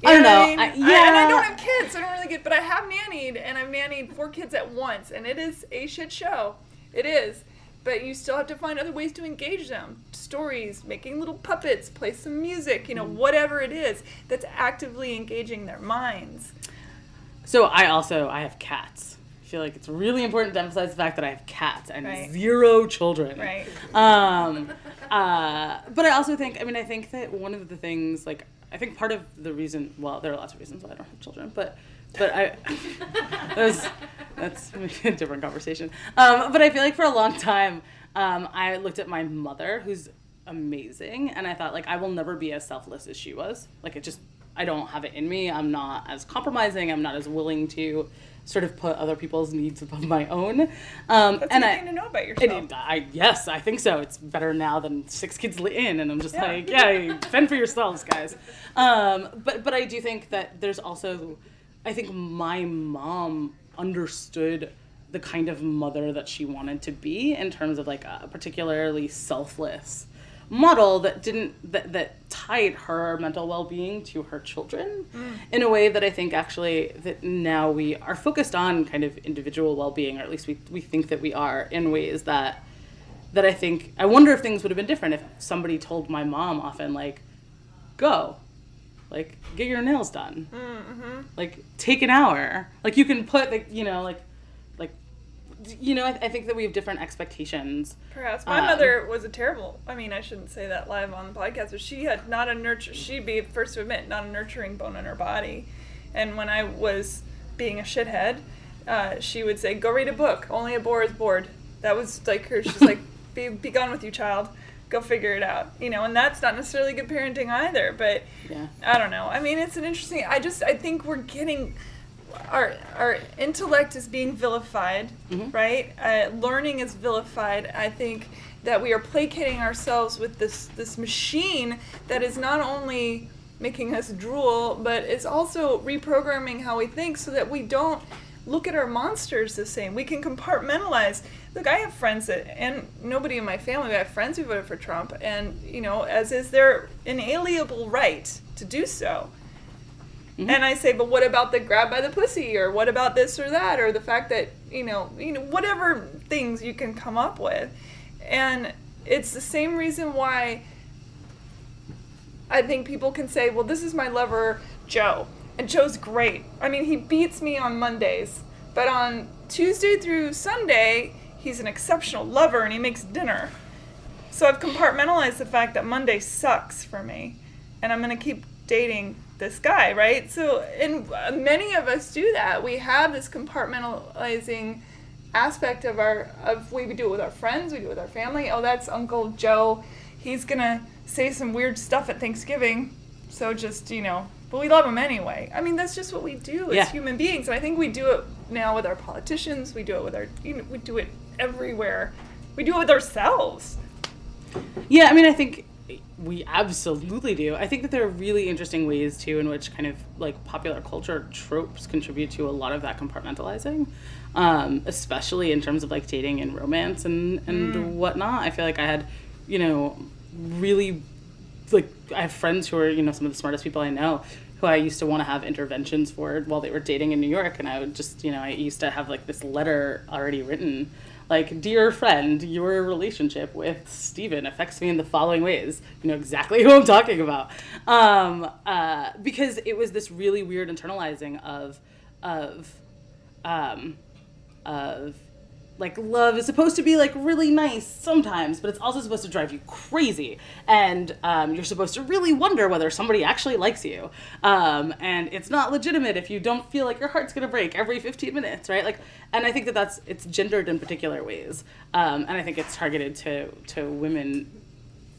I don't know. I mean? And I don't have kids, so I don't really but I have nannied, and I've nannied 4 kids at once, and it is a shit show. It is. But you still have to find other ways to engage them. Stories, making little puppets, play some music, you know, whatever it is that's actively engaging their minds. So I have cats. I feel like it's really important to emphasize the fact that I have cats and 0 children. Right. But I also think, I think that one of the things, like, I think part of the reason, well, there are lots of reasons why I don't have children, but that's a different conversation. But I feel like for a long time, I looked at my mother, who's amazing, and I thought, like, I will never be as selfless as she was. Like, I don't have it in me. I'm not as compromising. I'm not as willing to sort of put other people's needs above my own. That's a good thing to know about yourself. Yes, I think so. It's better now than 6 kids in, and I'm just like, yeah, fend for yourselves, guys. But I do think that there's also, I think my mom understood the kind of mother that she wanted to be in terms of like a particularly selfless model that tied her mental well-being to her children in a way that I think actually that now we are focused on kind of individual well-being, or at least we think that we are, in ways that I wonder if things would have been different if somebody told my mom often, like, go, like, get your nails done, like, take an hour, like, you can put, like, I think that we have different expectations. Perhaps. My mother was I shouldn't say that live on the podcast, but she had she'd be first to admit, not a nurturing bone in her body. And when I was being a shithead, she would say, go read a book. Only a bore is bored. That was like her. She's like, be gone with you, child. Go figure it out. You know, and that's not necessarily good parenting either, but I don't know. I mean, it's an interesting, I think we're getting, our intellect is being vilified, right? Learning is vilified. I think that we are placating ourselves with this machine that is not only making us drool, but is also reprogramming how we think so that we don't look at our monsters the same. We can compartmentalize. Look, I have friends and nobody in my family, but I have friends who voted for Trump, and, you know, as is their inalienable right to do so. And I say, but what about the grab by the pussy, or what about this or that, or the fact that, you know, whatever things you can come up with. And it's the same reason why I think people can say, well, this is my lover, Joe. And Joe's great. I mean, he beats me on Mondays, but on Tuesday through Sunday, he's an exceptional lover and he makes dinner. So I've compartmentalized the fact that Monday sucks for me, and I'm going to keep dating this guy, right? So, and many of us do that. We have this compartmentalizing aspect of we do it with our friends, we do it with our family. Oh, that's Uncle Joe. He's going to say some weird stuff at Thanksgiving. So just, but we love him anyway. I mean, that's just what we do as human beings. And I think we do it now with our politicians. We do it with we do it everywhere. We do it with ourselves. Yeah, I mean, I think we absolutely do. I think that there are really interesting ways, too, in which kind of, like, popular culture tropes contribute to a lot of that compartmentalizing, especially in terms of, like, dating and romance and whatnot. I feel like I had, really, like, I have friends who are, some of the smartest people I know who I used to want to have interventions for while they were dating in New York, and I would just, I used to have, like, this letter already written, like, dear friend, your relationship with Steven affects me in the following ways. You know exactly who I'm talking about. Because it was this really weird internalizing of like love is supposed to be like really nice sometimes, but it's also supposed to drive you crazy, and you're supposed to really wonder whether somebody actually likes you, and it's not legitimate if you don't feel like your heart's gonna break every 15 minutes, right? Like, and I think that it's gendered in particular ways, and I think it's targeted to women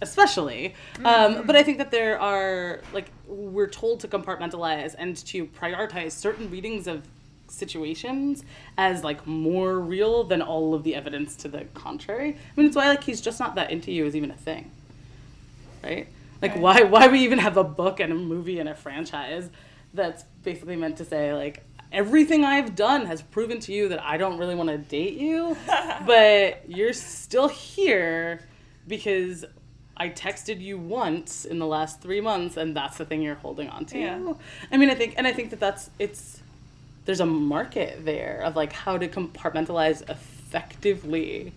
especially, but I think that there are, like, we're told to compartmentalize and to prioritize certain readings of situations as like more real than all of the evidence to the contrary. I mean, it's why like he's just not that into you is even a thing, right? Like, why we even have a book and a movie and a franchise that's basically meant to say like, everything I've done has proven to you that I don't really want to date you, but you're still here because I texted you once in the last 3 months, and that's the thing you're holding on to. Yeah. I mean, I think that there's a market there of like how to compartmentalize effectively,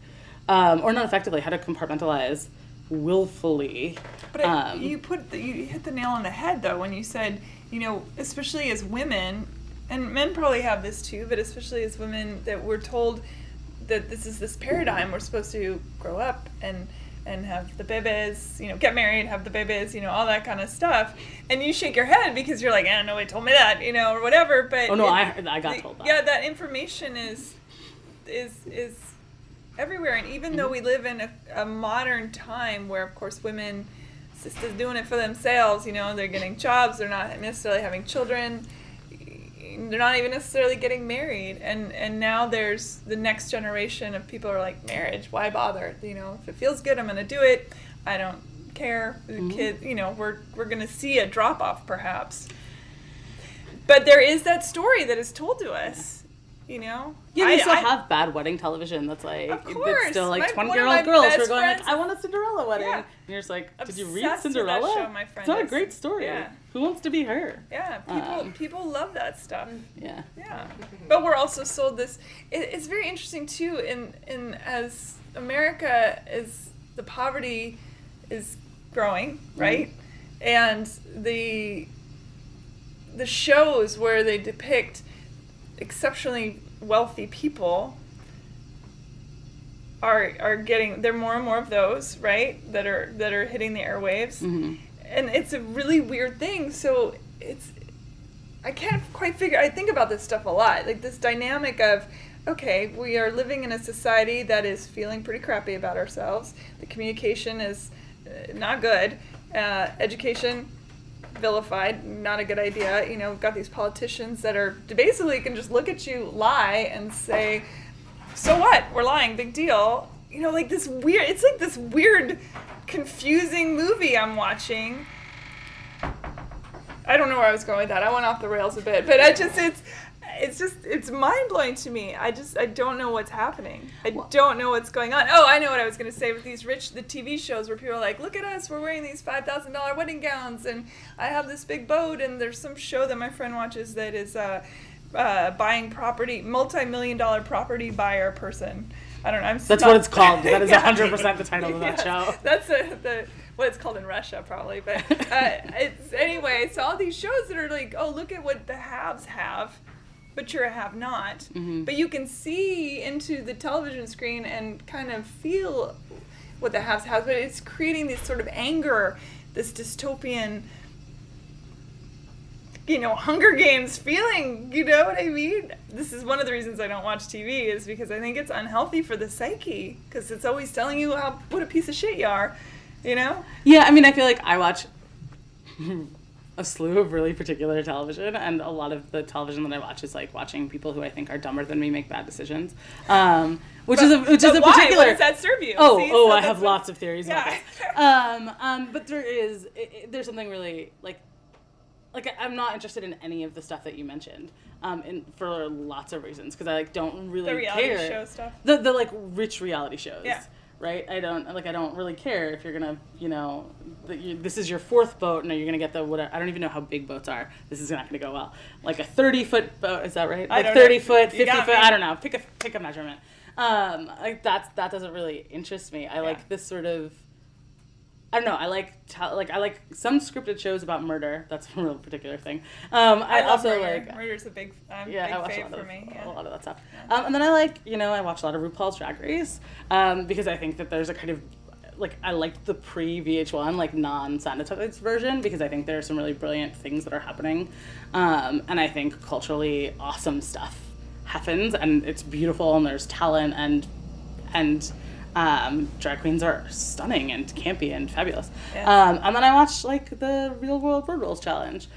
or not effectively, how to compartmentalize willfully. But you hit the nail on the head though when you said, you know, especially as women, and men probably have this too, but especially as women, that we're told that this paradigm, we're supposed to grow up and have the babies, you know, get married, have the babies, you know, all that kind of stuff. And you shake your head because you're like, nobody told me that, you know, or whatever. But I got told that. Yeah, that information is everywhere. And even though we live in a modern time where, of course, women, sisters doing it for themselves, you know, they're getting jobs, they're not necessarily having children, they're not even necessarily getting married, and now there's the next generation of people are like, marriage, why bother? You know, if it feels good, I'm gonna do it. I don't care. The kid, you know, we're gonna see a drop off perhaps, but there is that story that is told to us. You know, yeah, we still have bad wedding television. That's like, of course, it's still like 20-year-old girls who are going like, I want a Cinderella wedding. Yeah. And you're just like, did you read Cinderella? With that show, my friend. It's not a great story. Yeah. Who wants to be her? Yeah, people love that stuff. Yeah. Yeah, but we're also sold this. It's very interesting too. In as America is, the poverty is growing, right? And the shows where they depict exceptionally wealthy people are getting, there are more and more of those, right, that are hitting the airwaves. And it's a really weird thing. So I can't quite figure, I think about this stuff a lot, like this dynamic of, okay, we are living in a society that is feeling pretty crappy about ourselves. The communication is not good. Education, vilified, not a good idea. You know, we've got these politicians that are basically can just look at you, lie, and say, so what? We're lying, big deal. You know, like this weird, it's like this weird, confusing movie I'm watching. I don't know where I was going with that. I went off the rails a bit, but it's mind-blowing to me. I don't know what's happening. I don't know what's going on. Oh, I know what I was going to say with the TV shows where people are like, look at us, we're wearing these $5,000 wedding gowns, and I have this big boat, and there's some show that my friend watches that is buying property, multi-million-dollar property buyer person. I don't know. That's what it's called. That is 100% the title of that show. That's what it's called in Russia, probably. But it's anyway. So all these shows that are like, oh, look at what the haves have, but you're a have-not. But you can see into the television screen and kind of feel what the haves have. But it's creating this sort of anger, this dystopian, you know, Hunger Games feeling, you know what I mean? This is one of the reasons I don't watch TV, is because I think it's unhealthy for the psyche, because it's always telling you what a piece of shit you are, you know? Yeah, I mean, I feel like I watch a slew of really particular television, and a lot of the television that I watch is like watching people who I think are dumber than me make bad decisions, which is a particular. Why does that serve you? So I have lots of theories about this. But there's something really like I'm not interested in any of the stuff that you mentioned, for lots of reasons, because I don't really care. The reality show stuff. The like rich reality shows. Yeah. Right? I don't really care if you're gonna, you know, this is your fourth boat, and you're gonna get the whatever. I don't even know how big boats are. This is not gonna go well. Like a 30-foot boat, is that right? Like 30-foot, 50-foot. I don't know. Pick a measurement. Like that doesn't really interest me. I like this sort of I don't know. I like some scripted shows about murder. That's a real particular thing. I also murder. like Murder's a big I watch fave for me. a lot of that stuff. And then I watch a lot of RuPaul's Drag Race because I think that there's a kind of I liked the pre-VH1 non-sanitized version because I think there are some really brilliant things that are happening, and I think culturally awesome stuff happens and it's beautiful and there's talent and drag queens are stunning and campy and fabulous. Yeah. And then I watched the Real World Road Rules Challenge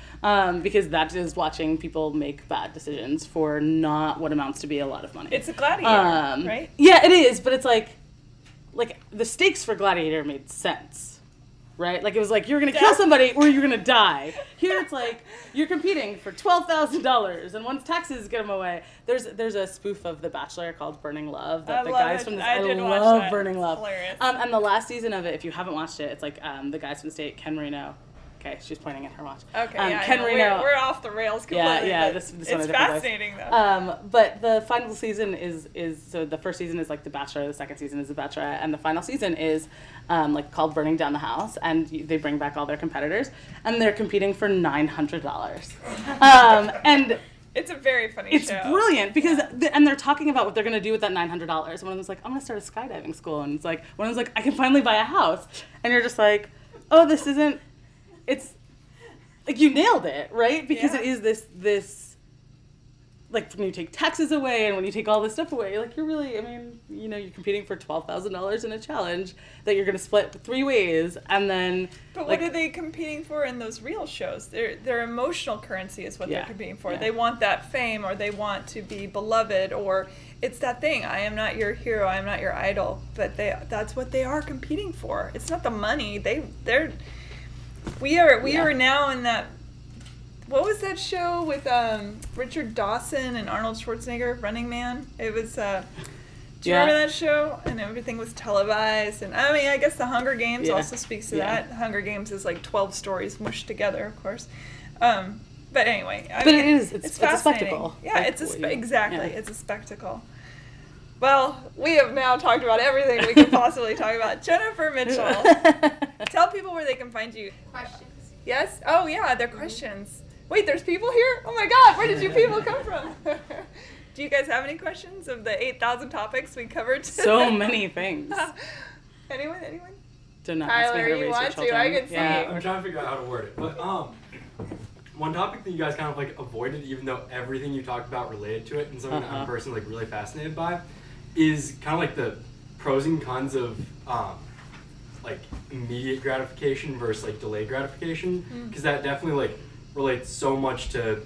because that is watching people make bad decisions for not what amounts to be a lot of money. It's a gladiator, right? Yeah, it is, but it's like the stakes for Gladiator made sense, right? It was you're gonna kill somebody or you're gonna die. Here it's you're competing for $12,000, and once taxes get them away, there's a spoof of The Bachelor called Burning Love that the guys from this I love Burning Love. Hilarious. And the last season of it, if you haven't watched it, it's the guys from the state, Ken Marino. Okay, she's pointing at her watch. Okay, Ken Marino. We're off the rails completely. Yeah. This it's fascinating though. But the final season is so the first season is The Bachelor, the second season is The Bachelorette, and the final season is called Burning Down the House, and they bring back all their competitors, and they're competing for $900. And it's a very funny show. It's brilliant because and they're talking about what they're gonna do with that $900. One of them's I'm gonna start a skydiving school, and it's one of them's I can finally buy a house, and you're just oh, this isn't. It's you nailed it, right? Because it is this when you take taxes away and when you take all this stuff away, you're really, you're competing for $12,000 in a challenge that you're going to split 3 ways, and then. But what are they competing for in those real shows? Their emotional currency is what they're competing for. Yeah. They want that fame, or they want to be beloved, or it's that thing. I am not your hero. I am not your idol. But that's what they are competing for. It's not the money. We are now in that. What was that show with Richard Dawson and Arnold Schwarzenegger, Running Man? It was. Do you remember that show? And everything was televised. And I guess The Hunger Games also speaks to that. The Hunger Games is 12 stories mushed together, of course. But anyway, it's a spectacle. Yeah, it's a spectacle. Well, we have now talked about everything we could possibly talk about. Jennifer Mitchell, tell people where they can find you. Questions? Yes? Oh, yeah, they're questions. Wait, there's people here? Oh, my God, where did you people come from? Do you guys have any questions of the 8,000 topics we covered today? So many things. Anyone? Do not Tyler, you want to? I can see. I'm trying to figure out how to word it. But one topic that you guys kind of avoided, even though everything you talked about related to it, and something that I'm personally really fascinated by, is kind of the pros and cons of immediate gratification versus delayed gratification, because that definitely relates so much to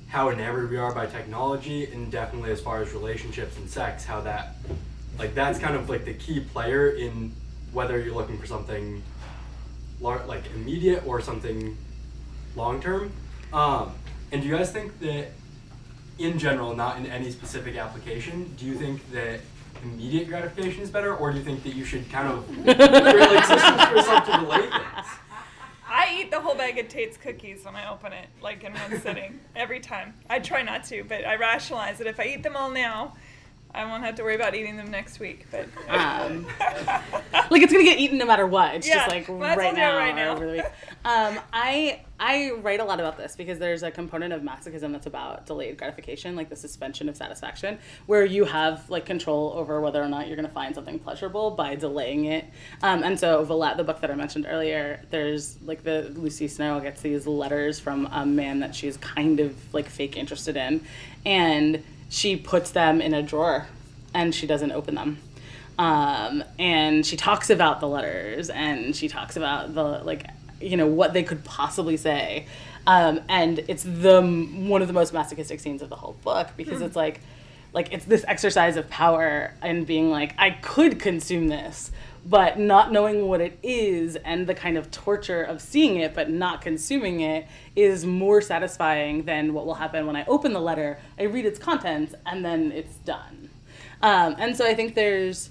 how enamored we are by technology, and definitely as far as relationships and sex, how that that's kind of the key player in whether you're looking for something immediate or something long term. And do you guys think that in general, not in any specific application, do you think that immediate gratification is better, or do you think that you should kind of create systems for yourself to delay things? I eat the whole bag of Tate's cookies when I open it, in one sitting, every time. I try not to, but I rationalize that if I eat them all now, I won't have to worry about eating them next week. But it's gonna get eaten no matter what. It's just right now or over the week. I write a lot about this because there's a component of masochism that's about delayed gratification, the suspension of satisfaction, where you have control over whether or not you're gonna find something pleasurable by delaying it. And so Valette, the book that I mentioned earlier, there's the Lucy Snow gets these letters from a man that she's kind of fake interested in, and she puts them in a drawer and she doesn't open them. And she talks about the letters, and she talks about the what they could possibly say. And it's one of the most masochistic scenes of the whole book, because it's it's this exercise of power and being I could consume this, but not knowing what it is, and the kind of torture of seeing it but not consuming it is more satisfying than what will happen when I open the letter, I read its contents, and then it's done. And so I think there's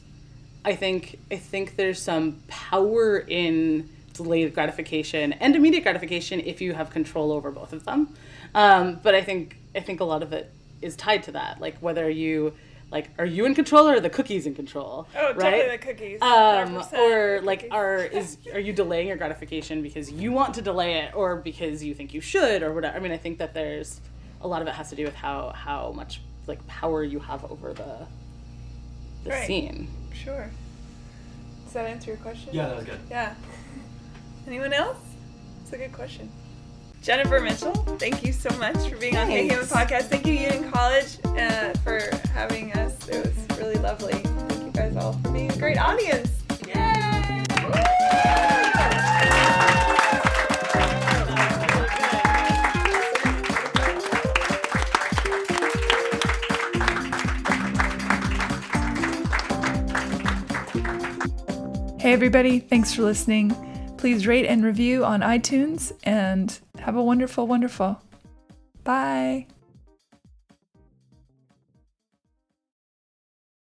some power in delayed gratification and immediate gratification if you have control over both of them. But I think a lot of it is tied to that, whether you like, are you in control or are the cookies in control? Oh, right? totally the cookies. Or like, cookies. are you delaying your gratification because you want to delay it or because you think you should or whatever? I mean, I think that there's a lot of it has to do with how much like power you have over the Right. scene. Sure. Does that answer your question? Yeah, that was good. Yeah. Anyone else? It's a good question. Jennifer Mitchell, thank you so much for being on Hey Human Podcast. Thank you, Union College, for having us. It was really lovely. Thank you guys all for being a great audience. Yay! Hey everybody, thanks for listening. Please rate and review on iTunes and have a wonderful, wonderful. Bye.